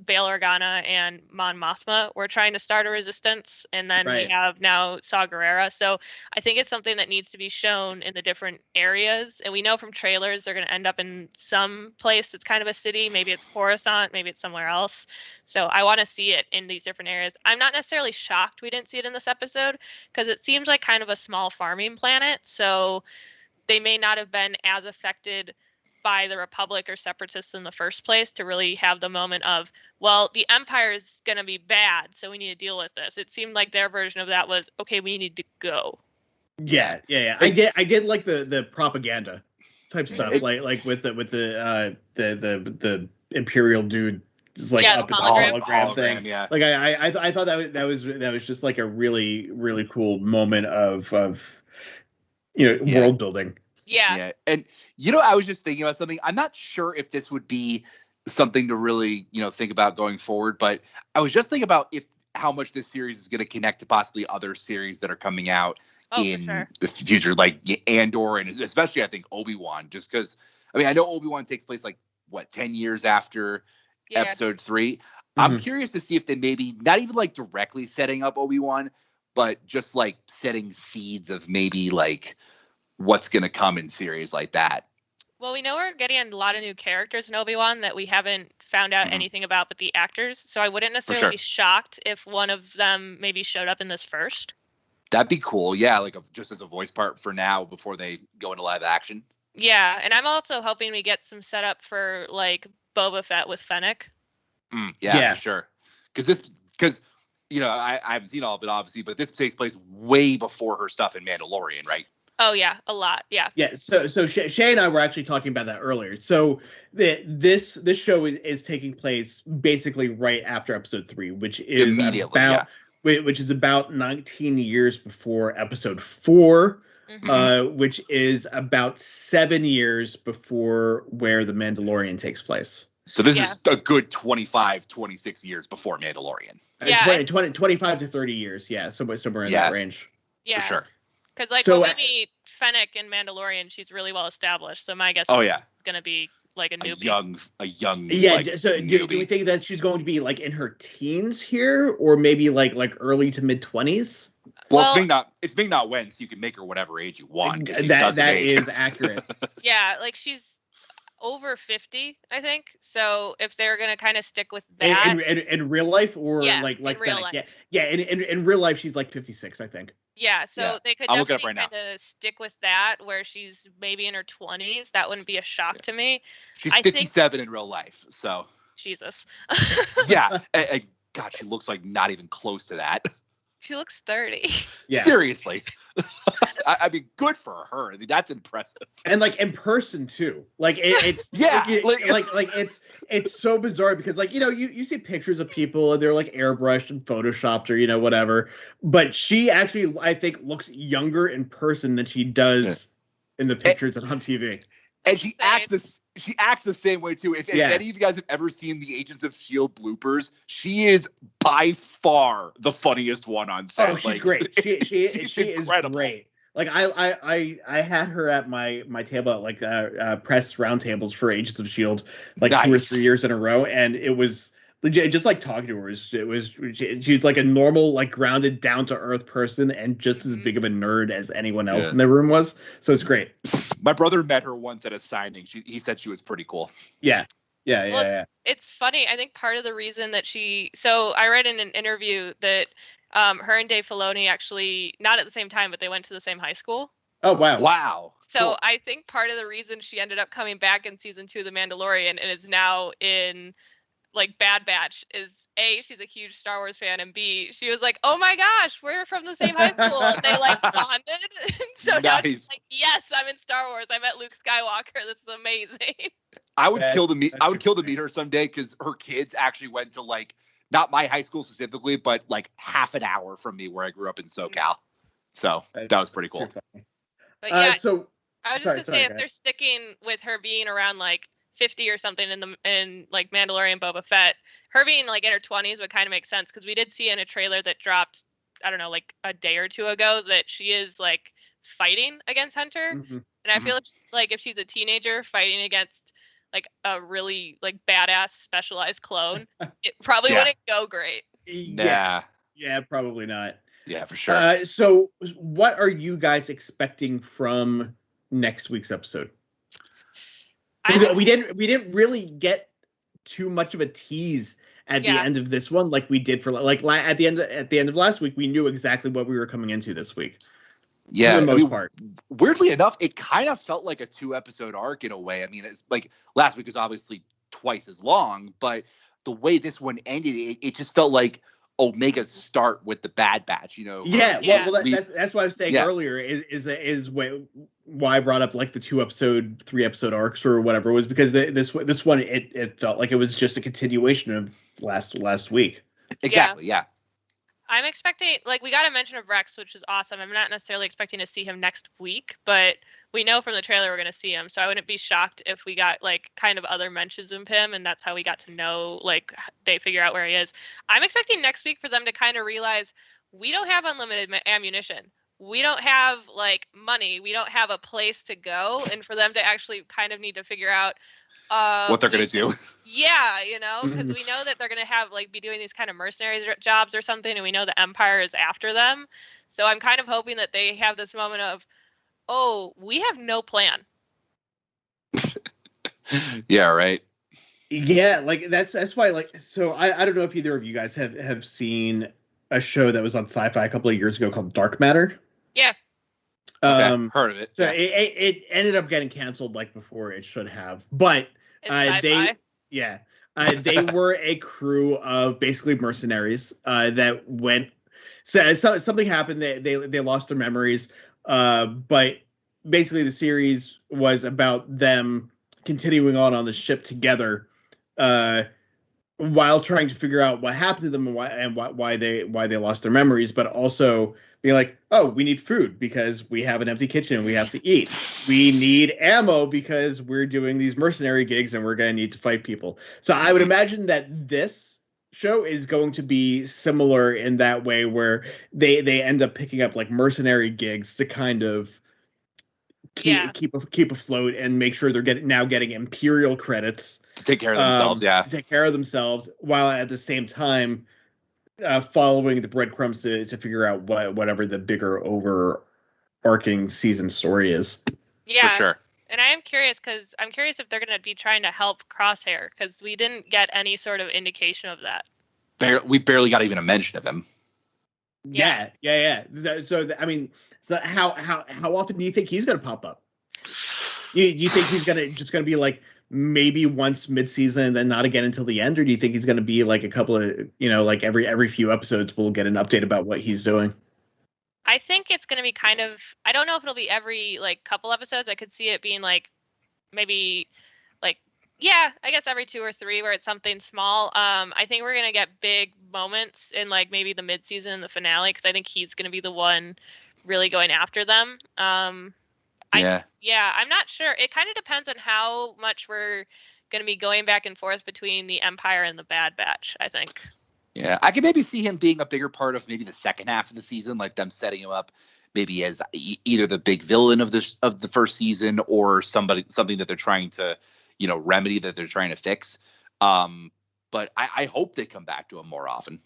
[SPEAKER 3] Bail Organa and Mon Mothma were trying to start a resistance, and then we have now Saw Gerrera. So I think it's something that needs to be shown in the different areas. And we know from trailers they're going to end up in some place that's kind of a city. Maybe it's Coruscant, maybe it's somewhere else. So I want to see it in these different areas. I'm not necessarily shocked we didn't see it in this episode, because it seems like kind of a small farming planet. So they may not have been as affected by the Republic or Separatists in the first place to really have the moment of, well, the Empire is going to be bad, so we need to deal with this. It seemed like their version of that was, okay, we need to go.
[SPEAKER 1] Yeah. I did like the propaganda type stuff, like with the Imperial dude, just like up at the hologram thing.
[SPEAKER 2] Yeah.
[SPEAKER 1] Like I thought that was just like a really cool moment of world building.
[SPEAKER 3] Yeah.
[SPEAKER 2] And I was just thinking about something. I'm not sure if this would be something to really, think about going forward, but I was just thinking about how much this series is going to connect to possibly other series that are coming out in the future, like Andor, and especially I think Obi-Wan, just because, I know Obi-Wan takes place 10 years after episode 3. Mm-hmm. I'm curious to see if they maybe not even directly setting up Obi-Wan, but just setting seeds of maybe what's going to come in series like that.
[SPEAKER 3] Well, we know we're getting a lot of new characters in Obi-Wan that we haven't found out anything about but the actors, so I wouldn't necessarily be shocked if one of them maybe showed up in this first.
[SPEAKER 2] That'd be cool. Yeah, just as a voice part for now before they go into live action.
[SPEAKER 3] Yeah, and I'm also hoping we get some setup for Boba Fett with Fennec.
[SPEAKER 2] Yeah, for sure. Because I haven't seen all of it obviously, but this takes place way before her stuff in Mandalorian, right?
[SPEAKER 3] Oh yeah, a lot. Yeah.
[SPEAKER 1] Yeah. So Shay and I were actually talking about that earlier. So this show is taking place basically right after episode 3, which is about 19 years before episode 4, which is about 7 years before where the Mandalorian takes place.
[SPEAKER 2] So this is a good 25, 26 years before Mandalorian.
[SPEAKER 1] 25 to 30 years. Yeah. Somewhere in that range.
[SPEAKER 3] Yeah.
[SPEAKER 2] For sure.
[SPEAKER 3] Because when we meet Fennec in Mandalorian, she's really well established. So my guess is this is going to be a newbie.
[SPEAKER 2] A young.
[SPEAKER 1] Yeah. So do we think that she's going to be in her teens here, or maybe early to mid 20s?
[SPEAKER 2] Well, it's Ming-Na Wen, so you can make her whatever age you want.
[SPEAKER 1] That is accurate.
[SPEAKER 3] Yeah, she's over 50, I think. So if they're gonna kind of stick with that
[SPEAKER 1] in real life, or
[SPEAKER 3] in
[SPEAKER 1] real life. In real life she's 56, I think.
[SPEAKER 3] Yeah, so they could definitely kind of stick with that, where she's maybe in her 20s. That wouldn't be a shock to me.
[SPEAKER 2] She's 57 in real life, so.
[SPEAKER 3] Jesus.
[SPEAKER 2] Yeah, God, she looks not even close to that.
[SPEAKER 3] She looks 30.
[SPEAKER 1] Yeah.
[SPEAKER 2] Seriously. Good for her. That's impressive.
[SPEAKER 1] And in person too. It's it's so bizarre because you see pictures of people and they're airbrushed and photoshopped or whatever. But she actually, I think, looks younger in person than she does in the pictures and on TV.
[SPEAKER 2] And she acts the same way too. If any of you guys have ever seen the Agents of S.H.I.E.L.D. bloopers, she is by far the funniest one on set.
[SPEAKER 1] Oh, she's great. She is great. I had her at my table at press roundtables for Agents of S.H.I.E.L.D. 2 or 3 years in a row, and it was legit. Just talking to her, she's a normal, grounded, down to earth person, and just as big of a nerd as anyone else in the room was. So it's great.
[SPEAKER 2] My brother met her once at a signing. He said she was pretty cool.
[SPEAKER 1] Yeah.
[SPEAKER 3] It's funny. I think part of the reason that so I read in an interview that her and Dave Filoni actually, not at the same time, but they went to the same high school.
[SPEAKER 1] Oh, wow.
[SPEAKER 2] Wow.
[SPEAKER 3] So
[SPEAKER 2] cool.
[SPEAKER 3] I think part of the reason she ended up coming back in season 2 of The Mandalorian and is now in Bad Batch is A, she's a huge Star Wars fan, and B, she was oh my gosh, we're from the same high school, and they bonded. And so now she's yes, I'm in Star Wars. I met Luke Skywalker. This is amazing.
[SPEAKER 2] I would kill to meet her someday, because her kids actually went to not my high school specifically, but half an hour from me where I grew up in SoCal. So that was pretty cool.
[SPEAKER 3] But yeah, so I was just gonna say, if they're sticking with her being around 50 or something in Mandalorian Boba Fett, her being in her 20s would kind of make sense, because we did see in a trailer that dropped, I don't know, a day or two ago, that she is fighting against Hunter.
[SPEAKER 1] Mm-hmm.
[SPEAKER 3] And I feel if she's a teenager fighting against a really badass specialized clone, it probably wouldn't go great.
[SPEAKER 2] Yeah,
[SPEAKER 1] probably not.
[SPEAKER 2] Yeah, for sure.
[SPEAKER 1] So what are you guys expecting from next week's episode? We didn't really get too much of a tease at the end of this one, like we did for at the end of last week. We knew exactly what we were coming into this week.
[SPEAKER 2] Yeah,
[SPEAKER 1] for the most part.
[SPEAKER 2] Weirdly enough, it kind of felt like a 2-episode arc in a way. I mean, it's like last week was obviously twice as long, but the way this one ended, it just felt like Omega's start with the Bad Batch.
[SPEAKER 1] Yeah, well, that's what I was saying earlier. Is why I brought up like the 2-episode, 3-episode arcs or whatever, was because this one it felt like it was just a continuation of last week.
[SPEAKER 2] Exactly. Yeah.
[SPEAKER 3] I'm expecting, like, we got a mention of Rex, which is awesome. I'm not necessarily expecting to see him next week, but we know from the trailer we're going to see him. So I wouldn't be shocked if we got, like, kind of other mentions of him, and that's how we got to know, like, they figure out where he is. I'm expecting next week for them to kind of realize we don't have unlimited ammunition. We don't have, like, money. We don't have a place to go, and for them to actually kind of need to figure out
[SPEAKER 2] what they're going to do.
[SPEAKER 3] Yeah, because we know that they're going to have be doing these kind of mercenary jobs or something, and we know the Empire is after them. So I'm kind of hoping that they have this moment of, oh, we have no plan.
[SPEAKER 2] Yeah, right.
[SPEAKER 1] Yeah, like that's why so I don't know if either of you guys have seen a show that was on Sci-Fi a couple of years ago called Dark Matter.
[SPEAKER 3] Yeah.
[SPEAKER 2] Okay, heard of it.
[SPEAKER 1] So it ended up getting canceled before it should have, but they were a crew of basically mercenaries that went. So something happened. They lost their memories, but basically the series was about them continuing on the ship together, while trying to figure out what happened to them and why they lost their memories, but also being like, oh, we need food because we have an empty kitchen and we have to eat. We need ammo because we're doing these mercenary gigs and we're going to need to fight people. So I would imagine that this show is going to be similar in that way, where they end up picking up like mercenary gigs to kind of keep afloat and make sure they're getting Imperial credits
[SPEAKER 2] to take care of themselves.
[SPEAKER 1] To take care of themselves, while at the same time following the breadcrumbs to figure out whatever the bigger overarching season story is.
[SPEAKER 3] Yeah,
[SPEAKER 2] for sure.
[SPEAKER 3] And I am curious because I'm curious if they're going to be trying to help Crosshair, because we didn't get any sort of indication of that.
[SPEAKER 2] We barely got even a mention of him.
[SPEAKER 1] Yeah. So I mean, so how often do you think he's going to pop up? You think he's just going to be like maybe once mid-season and then not again until the end, or do you think he's going to be like a couple of like every few episodes we'll get an update about what he's doing?
[SPEAKER 3] I think it's going to be kind of, I don't know if it'll be every couple episodes. I could see it being maybe I guess every 2 or 3 where it's something small. I think we're going to get big moments in maybe the mid-season and the finale, because I think he's going to be the one really going after them. I'm not sure. It kind of depends on how much we're going to be going back and forth between the Empire and the Bad Batch, I think.
[SPEAKER 2] Yeah, I could maybe see him being a bigger part of maybe the second half of the season, like them setting him up maybe as either the big villain of the first season or something that they're trying to, remedy, that they're trying to fix. But I hope they come back to him more often.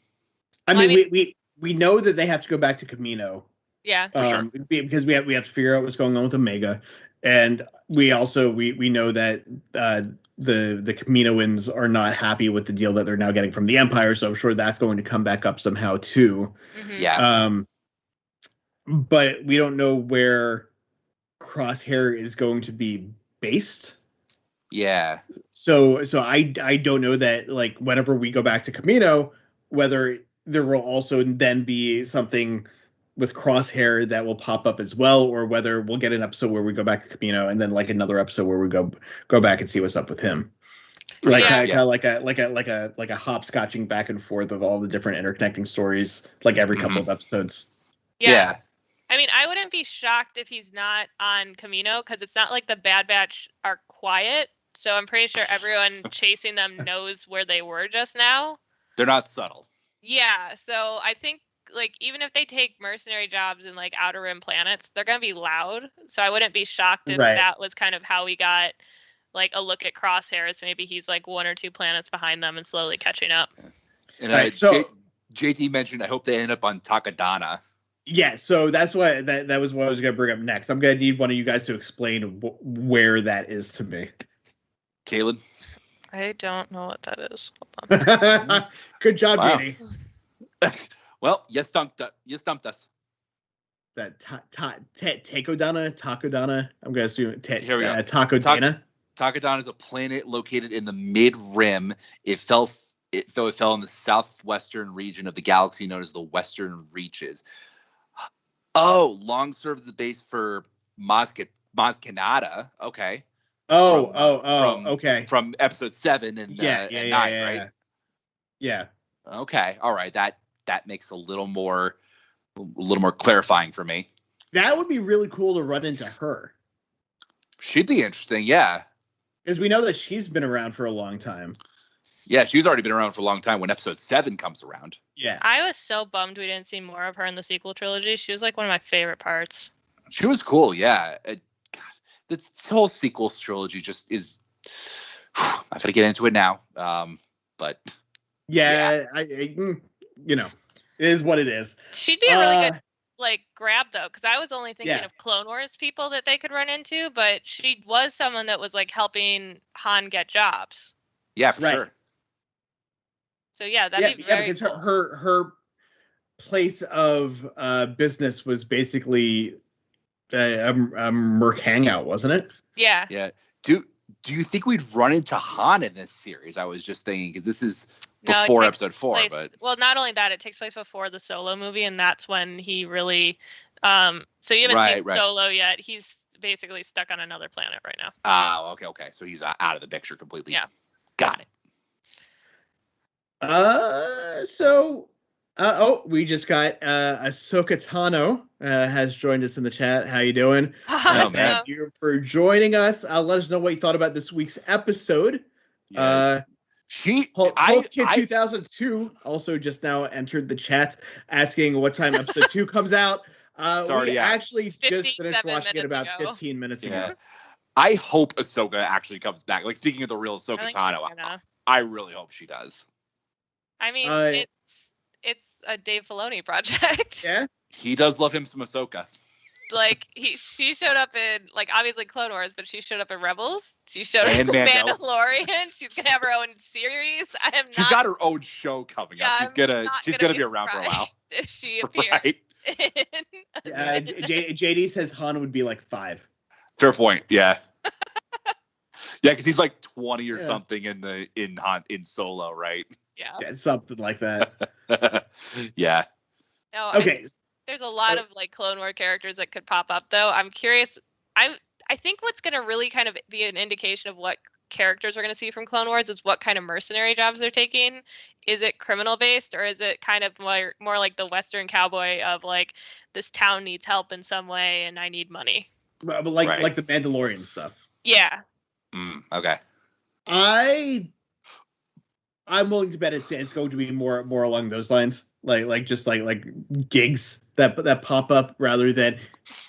[SPEAKER 1] I mean, we know that they have to go back to Camino.
[SPEAKER 3] Yeah,
[SPEAKER 2] for sure.
[SPEAKER 1] Because we have to figure out what's going on with Omega, and we also we know that the Kaminoans are not happy with the deal that they're now getting from the Empire, so I'm sure that's going to come back up somehow too.
[SPEAKER 3] Mm-hmm.
[SPEAKER 2] Yeah.
[SPEAKER 1] But we don't know where Crosshair is going to be based.
[SPEAKER 2] Yeah.
[SPEAKER 1] So I don't know that whenever we go back to Camino, whether there will also then be something with Crosshair that will pop up as well, or whether we'll get an episode where we go back to Camino and then another episode where we go back and see what's up with him. Kind of like a hopscotching back and forth of all the different interconnecting stories, every couple of episodes.
[SPEAKER 3] Yeah. I mean, I wouldn't be shocked if he's not on Camino, because it's not like the Bad Batch are quiet. So I'm pretty sure everyone chasing them knows where they were just now.
[SPEAKER 2] They're not subtle.
[SPEAKER 3] Yeah. So I think even if they take mercenary jobs in Outer Rim planets, they're going to be loud. So I wouldn't be shocked if that was kind of how we got a look at Crosshairs. Maybe he's 1 or 2 planets behind them and slowly catching up.
[SPEAKER 2] And JT mentioned, I hope they end up on Takadana.
[SPEAKER 1] Yeah, so that's what that was what I was going to bring up next. I'm going to need one of you guys to explain where that is to me.
[SPEAKER 2] Kaylin?
[SPEAKER 3] I don't know what that is. Hold on.
[SPEAKER 1] Good job, Jenny.
[SPEAKER 2] Well, you stumped us.
[SPEAKER 1] that Takodana. I'm gonna assume
[SPEAKER 2] Here we go.
[SPEAKER 1] Takodana.
[SPEAKER 2] Takodana is a planet located in the mid-rim. It fell in the southwestern region of the galaxy known as the Western Reaches. Oh, long served the base for Maz Kanata. Okay.
[SPEAKER 1] Okay.
[SPEAKER 2] From episode 7 and 9, right?
[SPEAKER 1] Yeah.
[SPEAKER 2] Okay. All right. That makes a little more clarifying for me.
[SPEAKER 1] That would be really cool to run into her.
[SPEAKER 2] She'd be interesting, yeah.
[SPEAKER 1] Because we know that she's been around for a long time.
[SPEAKER 2] Yeah, she's already been around for a long time when episode 7 comes around.
[SPEAKER 1] Yeah.
[SPEAKER 3] I was so bummed we didn't see more of her in the sequel trilogy. She was like one of my favorite parts.
[SPEAKER 2] She was cool, yeah. God, this whole sequel trilogy just is... I'm not going to get into it now, but...
[SPEAKER 1] Yeah. It is what it is.
[SPEAKER 3] She'd be a really good grab though, because I was only thinking of Clone Wars people that they could run into, but she was someone that was like helping Han get jobs.
[SPEAKER 2] Yeah, for sure.
[SPEAKER 3] So yeah, that'd be very
[SPEAKER 1] because
[SPEAKER 3] cool.
[SPEAKER 1] her place of business was basically a Merc hangout, wasn't it?
[SPEAKER 3] Yeah.
[SPEAKER 2] Yeah. Do you think we'd run into Han in this series? I was just thinking because this is before episode 4,
[SPEAKER 3] well, not only that, it takes place before the Solo movie, and that's when he really. So you haven't seen Solo yet. He's basically stuck on another planet right now.
[SPEAKER 2] Oh, okay. So he's out of the picture completely.
[SPEAKER 3] Yeah.
[SPEAKER 2] Got it.
[SPEAKER 1] We just got Ahsoka Tano has joined us in the chat. How you doing? Thank you for joining us. Let us know what you thought about this week's episode.
[SPEAKER 2] Yeah.
[SPEAKER 1] Hulk Kid 2002 also just now entered the chat asking what time episode 2 comes out. We actually just finished watching it about 15 minutes ago.
[SPEAKER 2] I hope Ahsoka actually comes back. Like, speaking of the real Ahsoka Tano, I really hope she does.
[SPEAKER 3] I mean, it's a Dave Filoni project.
[SPEAKER 1] Yeah.
[SPEAKER 2] He does love him some Ahsoka.
[SPEAKER 3] Like she showed up in obviously Clone Wars, but she showed up in Rebels. She showed up in Mandalorian. She's gonna have her own series. She's
[SPEAKER 2] got her own show coming up. She's gonna be around for a while.
[SPEAKER 3] If she appears.
[SPEAKER 2] Right.
[SPEAKER 1] JD says Han would be like 5.
[SPEAKER 2] Fair point. Yeah. Yeah, because he's like 20 or something in Solo, right?
[SPEAKER 3] Yeah,
[SPEAKER 1] something like that.
[SPEAKER 2] Yeah.
[SPEAKER 3] No,
[SPEAKER 1] okay.
[SPEAKER 3] There's a lot of Clone War characters that could pop up, though. I'm curious. I think what's going to really kind of be an indication of what characters we're going to see from Clone Wars is what kind of mercenary jobs they're taking. Is it criminal based, or is it kind of more like the Western cowboy of this town needs help in some way and I need money?
[SPEAKER 1] But like the Mandalorian stuff.
[SPEAKER 3] Yeah.
[SPEAKER 2] Okay.
[SPEAKER 1] I'm willing to bet it's going to be more along those lines, like gigs that pop up rather than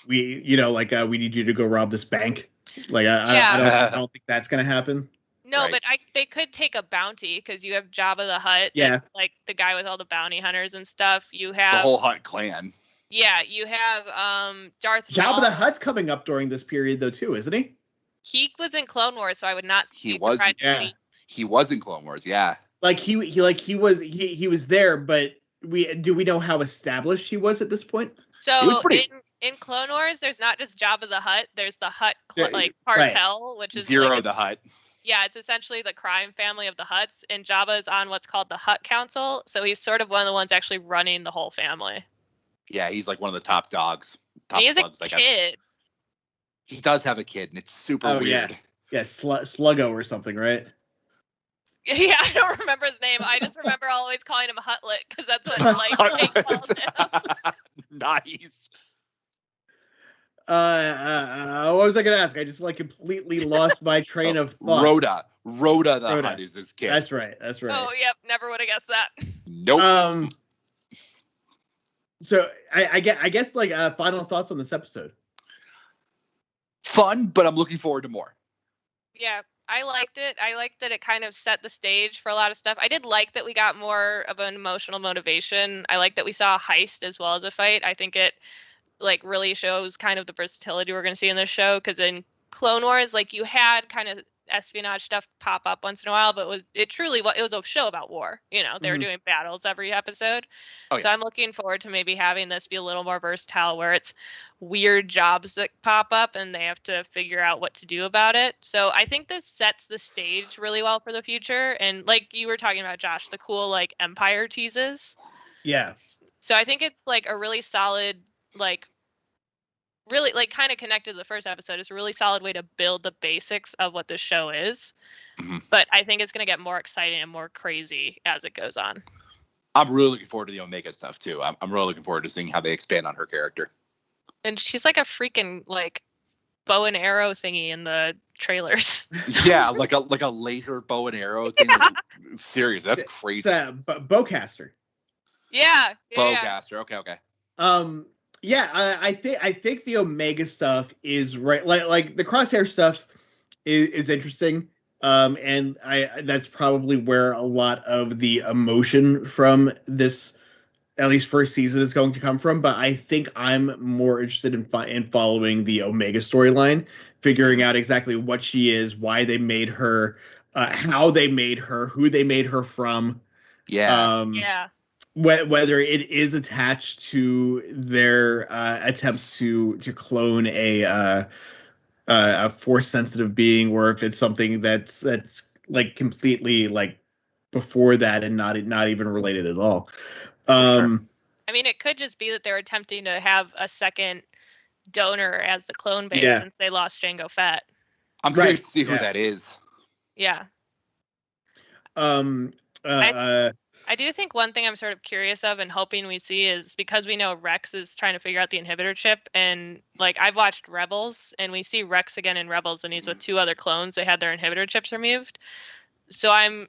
[SPEAKER 1] we need you to go rob this bank. I don't think that's going to happen.
[SPEAKER 3] No, but they could take a bounty because you have Jabba the Hutt.
[SPEAKER 1] Yeah.
[SPEAKER 3] That's the guy with all the bounty hunters and stuff. You have
[SPEAKER 2] the whole Hutt clan.
[SPEAKER 3] Yeah, you have Darth
[SPEAKER 1] Jabba
[SPEAKER 3] Maul.
[SPEAKER 1] the Hutt's coming up during this period though too, isn't he?
[SPEAKER 3] He was in Clone Wars, so I would not be
[SPEAKER 2] surprised. He was in Clone Wars, yeah. He
[SPEAKER 1] was there, but do we know how established he was at this point?
[SPEAKER 3] So in Clone Wars, there's not just Jabba the Hutt. There's the Hutt cartel, which is
[SPEAKER 2] Zero the Hutt.
[SPEAKER 3] Yeah, it's essentially the crime family of the Hutts, and Jabba is on what's called the Hutt Council. So he's sort of one of the ones actually running the whole family.
[SPEAKER 2] Yeah, he's like one of the top dogs.
[SPEAKER 3] He has a kid.
[SPEAKER 2] He does have a kid, and it's super weird.
[SPEAKER 1] Yeah, Sluggo or something, right?
[SPEAKER 3] Yeah, I don't remember his name. I just remember always calling him Hutlet because that's what Jake calls him.
[SPEAKER 2] Nice.
[SPEAKER 1] What was I going to ask? I just completely lost my train of thought.
[SPEAKER 2] Rhoda the Hutt is his kid.
[SPEAKER 1] That's right.
[SPEAKER 3] Oh, yep. Never would have guessed that.
[SPEAKER 2] Nope.
[SPEAKER 1] So I guess final thoughts on this episode.
[SPEAKER 2] Fun, but I'm looking forward to more.
[SPEAKER 3] Yeah, I liked it. I liked that it kind of set the stage for a lot of stuff. I did like that we got more of an emotional motivation. I like that we saw a heist as well as a fight. I think it really shows kind of the versatility we're going to see in this show, because in Clone Wars, you had kind of espionage stuff pop up once in a while, but it was a show about war. You know, they were doing battles every episode.
[SPEAKER 2] Oh, yeah.
[SPEAKER 3] So I'm looking forward to maybe having this be a little more versatile, where it's weird jobs that pop up and they have to figure out what to do about it. So I think this sets the stage really well for the future. And like you were talking about, Josh, the cool like Empire teases.
[SPEAKER 1] Yeah.
[SPEAKER 3] So I think it's like a really solid, like really like kind of connected to the first episode. It's a really solid way to build the basics of what this show is. But I think it's going to get more exciting and more crazy as it goes on.
[SPEAKER 2] I'm really looking forward to the Omega stuff too. I'm really looking forward to seeing how they expand on her character.
[SPEAKER 3] And she's like a freaking like bow and arrow thingy in the trailers.
[SPEAKER 2] Yeah, like a laser bow and arrow thing.
[SPEAKER 3] Yeah.
[SPEAKER 2] Serious, that's crazy.
[SPEAKER 1] It's a bowcaster.
[SPEAKER 3] Yeah.
[SPEAKER 2] Bowcaster. Okay.
[SPEAKER 1] Yeah, I think the Omega stuff is right. Like the Crosshair stuff is interesting. And that's probably where a lot of the emotion from this, at least first season, is going to come from. But I think I'm more interested in following the Omega storyline, figuring out exactly what she is, why they made her, how they made her, who they made her from.
[SPEAKER 2] Yeah.
[SPEAKER 1] Whether it is attached to their attempts to clone a force sensitive being, or if it's something that's like completely like before that and not even related at all.
[SPEAKER 2] Sure.
[SPEAKER 3] I mean, it could just be that they're attempting to have a second donor as the clone base since they lost Jango Fett.
[SPEAKER 2] I'm curious to see who that is.
[SPEAKER 3] Yeah. I do think one thing I'm sort of curious of and hoping we see is, because we know Rex is trying to figure out the inhibitor chip, and like I've watched Rebels and we see Rex again in Rebels and he's with two other clones that had their inhibitor chips removed. So I'm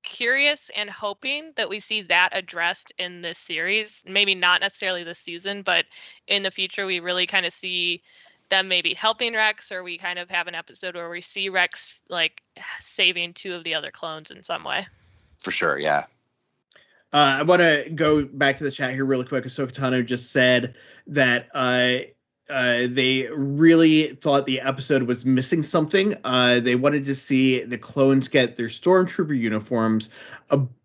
[SPEAKER 3] curious and hoping that we see that addressed in this series. Maybe not necessarily this season, but in the future we really kind of see them maybe helping Rex, or we kind of have an episode where we see Rex like saving two of the other clones in some way.
[SPEAKER 2] For sure, yeah.
[SPEAKER 1] I want to go back to the chat here really quick. Ahsoka Tano just said that they really thought the episode was missing something. They wanted to see the clones get their stormtrooper uniforms,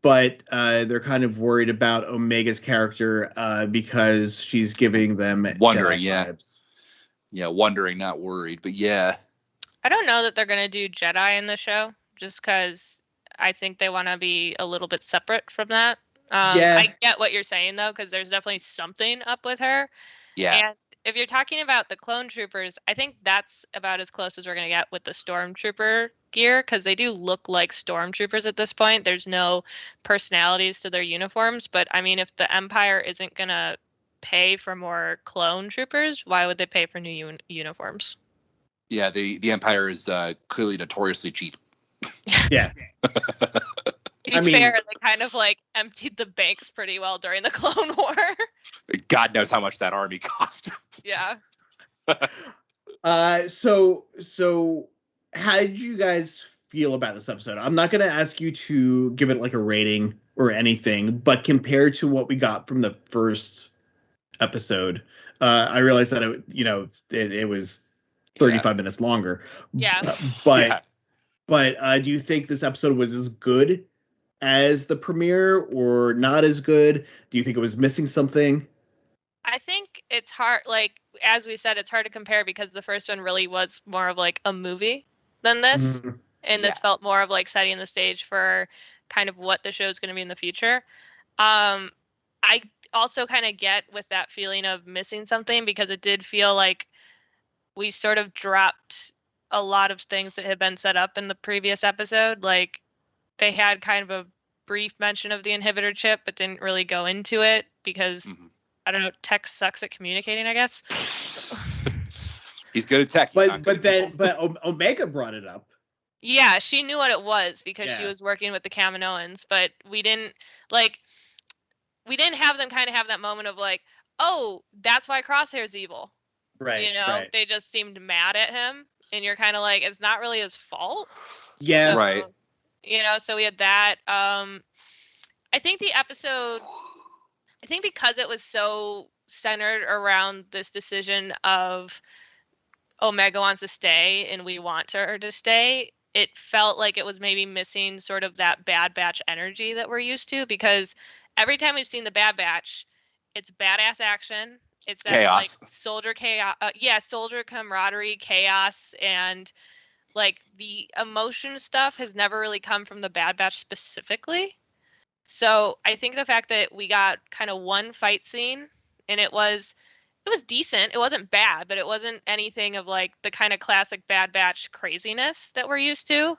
[SPEAKER 1] but they're kind of worried about Omega's character because she's giving them
[SPEAKER 2] wondering,
[SPEAKER 1] Jedi vibes.
[SPEAKER 2] Yeah, wondering, not worried, but yeah.
[SPEAKER 3] I don't know that they're going to do Jedi in the show, just because I think they want to be a little bit separate from that. I get what you're saying, though, because there's definitely something up with her.
[SPEAKER 2] Yeah.
[SPEAKER 3] And if you're talking about the clone troopers, I think that's about as close as we're going to get with the stormtrooper gear, because they do look like stormtroopers at this point. There's no personalities to their uniforms. But, I mean, if the Empire isn't going to pay for more clone troopers, why would they pay for new uniforms?
[SPEAKER 2] Yeah, the Empire is clearly notoriously cheap.
[SPEAKER 1] Yeah.
[SPEAKER 3] To be fair, they kind of like emptied the banks pretty well during the Clone War.
[SPEAKER 2] God knows how much that army cost.
[SPEAKER 3] Yeah.
[SPEAKER 1] So how did you guys feel about this episode? I'm not going to ask you to give it like a rating or anything, but compared to what we got from the first episode, I realized that it was 35 minutes longer.
[SPEAKER 3] Yeah.
[SPEAKER 1] But do you think this episode was as good as the premiere or not as good? Do you think it was missing something?
[SPEAKER 3] I think it's hard, like, as we said, it's hard to compare because the first one really was more of like a movie than this. Mm-hmm. And this felt more of like setting the stage for kind of what the show is going to be in the future. I also kind of get with that feeling of missing something, because it did feel like we sort of dropped a lot of things that had been set up in the previous episode. Like, they had kind of a brief mention of the inhibitor chip, but didn't really go into it because, I don't know, tech sucks at communicating, I guess.
[SPEAKER 2] He's good at tech.
[SPEAKER 1] But Omega brought it up.
[SPEAKER 3] Yeah, she knew what it was because she was working with the Kaminoans, but we didn't have them kind of have that moment of like, oh, that's why Crosshair's evil.
[SPEAKER 1] Right. Right.
[SPEAKER 3] They just seemed mad at him, and you're kind of like, it's not really his fault.
[SPEAKER 1] Yeah.
[SPEAKER 3] So,
[SPEAKER 2] right.
[SPEAKER 3] So we had that. I think the episode, because it was so centered around this decision of Omega wants to stay and we want her to stay, it felt like it was maybe missing sort of that Bad Batch energy that we're used to, because every time we've seen the Bad Batch, it's badass action. It's that
[SPEAKER 2] chaos.
[SPEAKER 3] like soldier chaos. Soldier camaraderie, chaos, and like the emotion stuff has never really come from the Bad Batch specifically. So I think the fact that we got kind of one fight scene and it was decent. It wasn't bad, but it wasn't anything of like the kind of classic Bad Batch craziness that we're used to.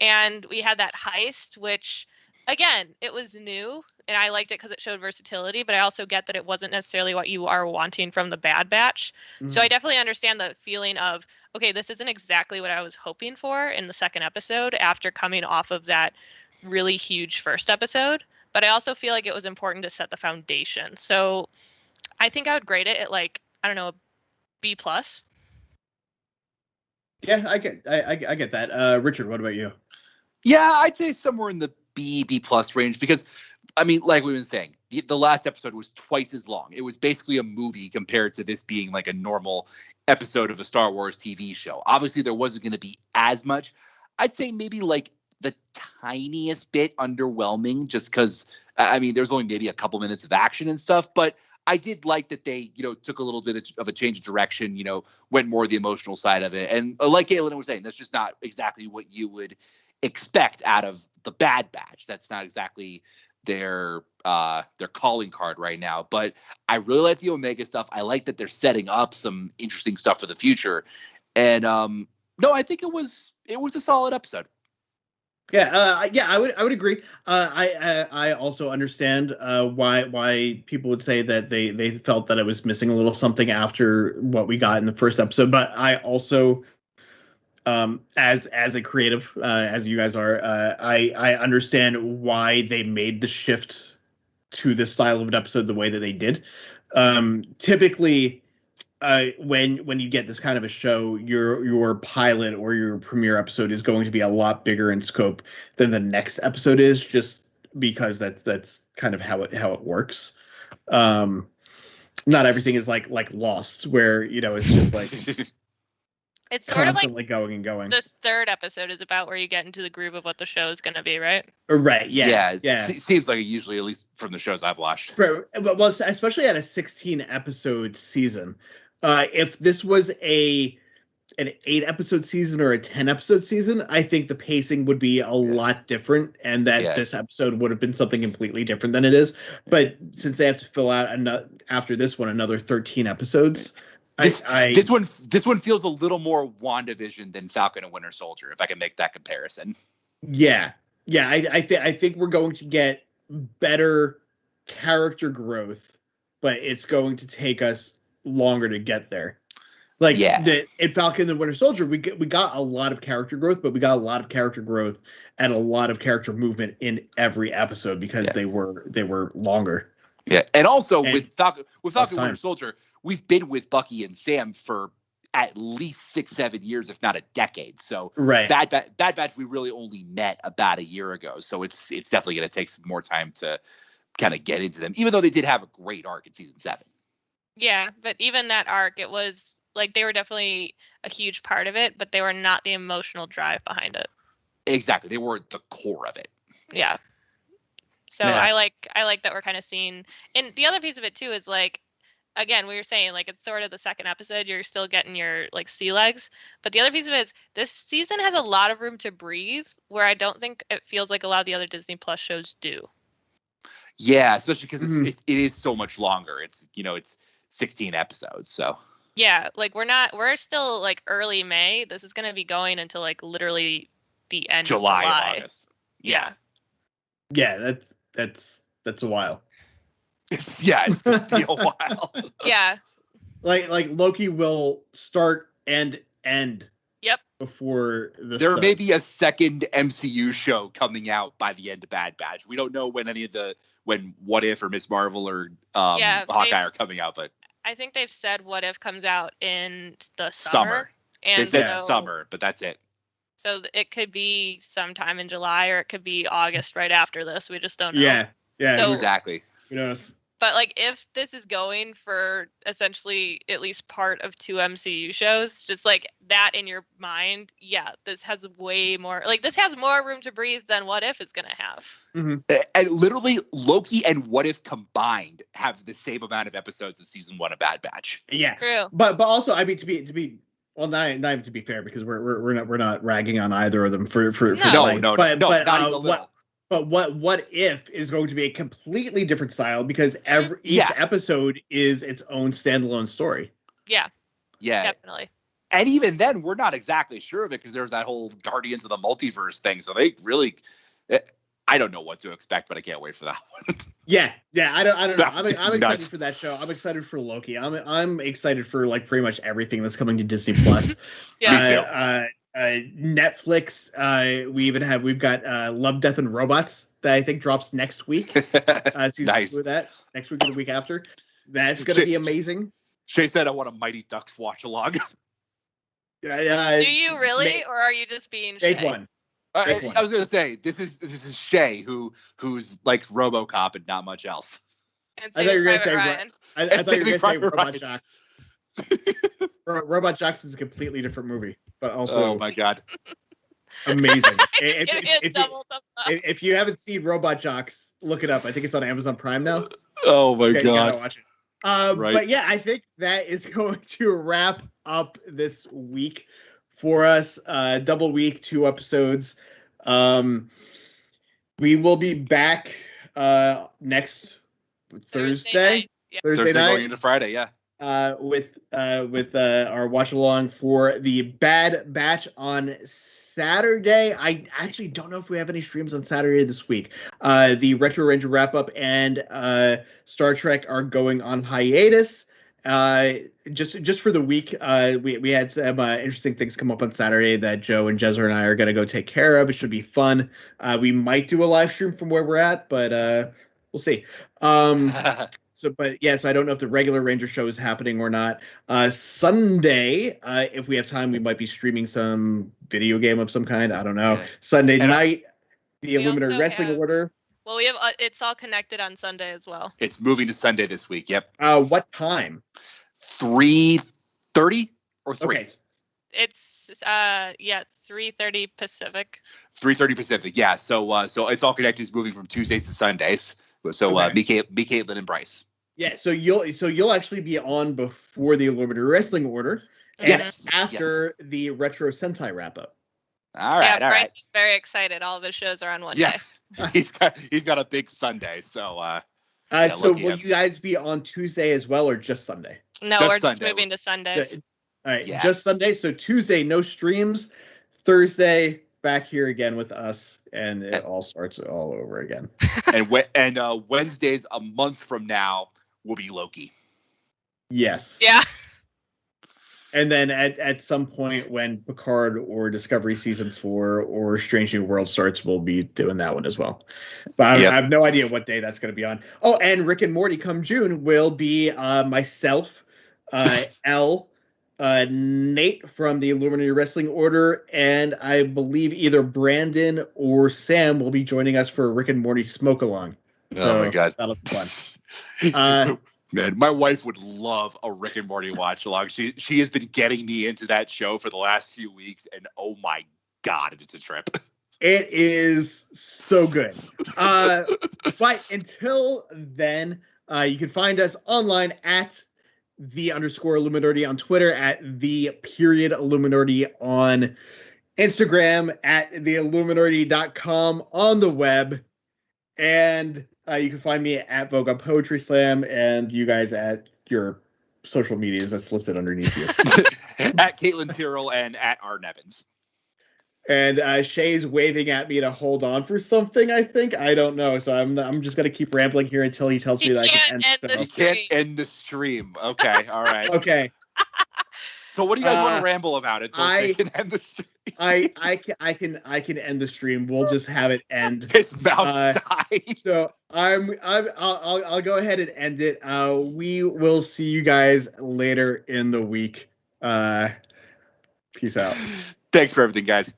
[SPEAKER 3] And we had that heist, which again, it was new and I liked it because it showed versatility, but I also get that it wasn't necessarily what you are wanting from the Bad Batch. So I definitely understand the feeling of, okay, this isn't exactly what I was hoping for in the second episode after coming off of that really huge first episode. But I also feel like it was important to set the foundation. So I think I would grade it at like, I don't know, a B plus.
[SPEAKER 1] Yeah, I get that. Richard, what about you?
[SPEAKER 2] Yeah, I'd say somewhere in the B plus range, because I mean, like we've been saying, the last episode was twice as long. It was basically a movie compared to this being like a normal episode of a Star Wars TV show. Obviously, there wasn't going to be as much. I'd say maybe like the tiniest bit underwhelming, just because, I mean, there's only maybe a couple minutes of action and stuff, but I did like that they, took a little bit of a change of direction, went more the emotional side of it. And like Caitlin was saying, that's just not exactly what you would expect out of the Bad Batch. That's not exactly their calling card right now. But I really like the Omega stuff. I like that they're setting up some interesting stuff for the future. And no, I think it was a solid episode.
[SPEAKER 1] Yeah, I would agree. I also understand why people would say that they felt that it was missing a little something after what we got in the first episode. But I also, as a creative, as you guys are, I understand why they made the shift to this style of an episode the way that they did. Typically, when you get this kind of a show, your pilot or your premiere episode is going to be a lot bigger in scope than the next episode is, just because that's kind of how it works. Not everything is like Lost, where it's just like
[SPEAKER 3] it's sort of
[SPEAKER 1] constantly going and going.
[SPEAKER 3] The third episode is about where you get into the groove of what the show is going to be, right?
[SPEAKER 1] Right. Yeah.
[SPEAKER 2] It seems like it usually, at least from the shows I've watched.
[SPEAKER 1] Well, especially at a 16 episode season. If this was an 8 episode season or a 10 episode season, I think the pacing would be a lot different, and that this episode would have been something completely different than it is. But since they have to fill out after this one another 13 episodes,
[SPEAKER 2] this one feels a little more WandaVision than Falcon and Winter Soldier, if I can make that comparison.
[SPEAKER 1] Yeah. I think we're going to get better character growth, but it's going to take us longer to get there. Like in Falcon and Winter Soldier, we got a lot of character growth, but we got a lot of character growth and a lot of character movement in every episode because they were longer.
[SPEAKER 2] Yeah, and also with Falcon and Winter Soldier, we've been with Bucky and Sam for at least 6-7 years, if not a decade. So Bad Batch, we really only met about a year ago. So it's definitely going to take some more time to kind of get into them, even though they did have a great arc in season 7.
[SPEAKER 3] Yeah, but even that arc, it was like they were definitely a huge part of it, but they were not the emotional drive behind it.
[SPEAKER 2] Exactly. They were the core of it.
[SPEAKER 3] Yeah. So I like that we're kind of seeing, and the other piece of it too is like, again, we were saying like it's sort of the second episode, you're still getting your like sea legs, but the other piece of it is this season has a lot of room to breathe, where I don't think it feels like a lot of the other Disney Plus shows do.
[SPEAKER 2] Yeah, especially because it is so much longer. It's it's 16 episodes, so.
[SPEAKER 3] Yeah, like we're still like early May. This is going to be going until like literally the end of July.
[SPEAKER 2] August. Yeah.
[SPEAKER 1] Yeah, that's a while.
[SPEAKER 2] It's going to be a while.
[SPEAKER 3] Yeah.
[SPEAKER 1] Like Loki will start and end.
[SPEAKER 3] Yep.
[SPEAKER 1] Before
[SPEAKER 2] there may be a second MCU show coming out by the end of Bad Batch. We don't know when What If or Ms. Marvel or Hawkeye are coming out, but
[SPEAKER 3] I think they've said What If comes out in the summer. And
[SPEAKER 2] they said summer, but that's it.
[SPEAKER 3] So it could be sometime in July, or it could be August right after this. We just don't know.
[SPEAKER 1] Yeah,
[SPEAKER 3] so,
[SPEAKER 2] exactly.
[SPEAKER 1] Who knows?
[SPEAKER 3] But like, if this is going for essentially at least part of 2 MCU shows, just like that in your mind, yeah, this has way more. Like, this has more room to breathe than What If is gonna have.
[SPEAKER 1] Mm-hmm.
[SPEAKER 2] And literally, Loki and What If combined have the same amount of episodes as season 1 of Bad Batch.
[SPEAKER 1] Yeah,
[SPEAKER 3] true.
[SPEAKER 1] But also, I mean, to be well, not even to be fair, because we're not ragging on either of them for
[SPEAKER 2] No,
[SPEAKER 1] length.
[SPEAKER 2] not even a little.
[SPEAKER 1] But what if is going to be a completely different style, because each episode is its own standalone story.
[SPEAKER 3] Yeah,
[SPEAKER 2] definitely. And even then, we're not exactly sure of it, because there's that whole Guardians of the Multiverse thing. So they really, I don't know what to expect, but I can't wait for that one.
[SPEAKER 1] Yeah, I don't know. I'm excited for that show. I'm excited for Loki. I'm excited for like pretty much everything that's coming to Disney Plus.
[SPEAKER 3] Yeah.
[SPEAKER 2] Me too.
[SPEAKER 1] Netflix. We've got Love, Death, and Robots that I think drops next week. Season
[SPEAKER 2] Nice.
[SPEAKER 1] 2 of that next week or the week after. That's gonna be amazing.
[SPEAKER 2] Shay said, "I want a Mighty Ducks watch along."
[SPEAKER 3] Do you really, or are you just being Shay?
[SPEAKER 1] Take one.
[SPEAKER 2] I was gonna say this is Shay who's likes RoboCop and not much else.
[SPEAKER 3] And I thought you were gonna say
[SPEAKER 1] Ryan. I thought you were gonna say Robot Jocks. Robot Jocks is a completely different movie, but also
[SPEAKER 2] oh my god,
[SPEAKER 1] amazing. If you haven't seen Robot Jocks, look it up. I think it's on Amazon Prime now.
[SPEAKER 2] Oh my
[SPEAKER 1] god, you gotta watch it.
[SPEAKER 2] Right.
[SPEAKER 1] But yeah, I think that is going to wrap up this week for us. Double week, 2 episodes. We will be back next Thursday night.
[SPEAKER 2] Going into Friday, yeah.
[SPEAKER 1] With our watch along for the Bad Batch on Saturday. I actually don't know if we have any streams on Saturday this week. The Retro Ranger wrap up and Star Trek are going on hiatus. Just for the week, we had some interesting things come up on Saturday that Joe and Jezra and I are gonna go take care of. It should be fun. We might do a live stream from where we're at, but we'll see. So I don't know if the regular Ranger show is happening or not. Sunday, if we have time, we might be streaming some video game of some kind. I don't know. Yeah. Sunday night, the Illuminerdi Wrestling Order.
[SPEAKER 3] Well, we have it's all connected on Sunday as well.
[SPEAKER 2] It's moving to Sunday this week. Yep.
[SPEAKER 1] What time?
[SPEAKER 2] 3:30 or 3? Okay.
[SPEAKER 3] It's 3:30 Pacific.
[SPEAKER 2] 3:30 Pacific. Yeah. So it's all connected. It's moving from Tuesdays to Sundays. So me, Caitlin, and Bryce.
[SPEAKER 1] Yeah. So you'll actually be on before the Illuminerdi Wrestling Order, and after the Retro Sentai wrap up.
[SPEAKER 2] All right.
[SPEAKER 3] Bryce is very excited. All of his shows are on one day.
[SPEAKER 2] He's got a big Sunday. So
[SPEAKER 1] so will you guys be on Tuesday as well, or just Sunday?
[SPEAKER 3] No, we're just moving to Sundays.
[SPEAKER 1] All right, just Sunday. So Tuesday, no streams. Thursday, back here again with us, and it all starts all over again.
[SPEAKER 2] and Wednesdays a month from now will be Loki.
[SPEAKER 1] Yes.
[SPEAKER 3] Yeah.
[SPEAKER 1] And then at some point when Picard or Discovery Season 4 or Strange New World starts, we'll be doing that one as well. But I have no idea what day that's going to be on. Oh, and Rick and Morty come June will be myself, Elle, Nate from the Illuminerdi Wrestling Order, and I believe either Brandon or Sam will be joining us for a Rick and Morty smoke along.
[SPEAKER 2] Oh my god,
[SPEAKER 1] that'll be fun.
[SPEAKER 2] Man, my wife would love a Rick and Morty watch along. She has been getting me into that show for the last few weeks, and oh my god, it's a trip.
[SPEAKER 1] It is so good. But until then, you can find us online at _Illuminerdi on Twitter, at _Illuminerdi on Instagram, at theilluminerdi.com on the web, and you can find me at Vogue on Poetry Slam, and you guys at your social medias that's listed underneath you.
[SPEAKER 2] At Caitlin Tyrrell and at R. Nevins.
[SPEAKER 1] And Shay's waving at me to hold on for something, I think. I don't know. So I'm just going to keep rambling here until he tells me that I can end the
[SPEAKER 2] stream. You can't end the stream. Okay, all right.
[SPEAKER 1] Okay.
[SPEAKER 2] So what do you guys want to ramble about? It's I can end the stream.
[SPEAKER 1] I can end the stream. We'll just have it end.
[SPEAKER 2] His mouse died.
[SPEAKER 1] So I'll go ahead and end it. We will see you guys later in the week. Peace out.
[SPEAKER 2] Thanks for everything, guys.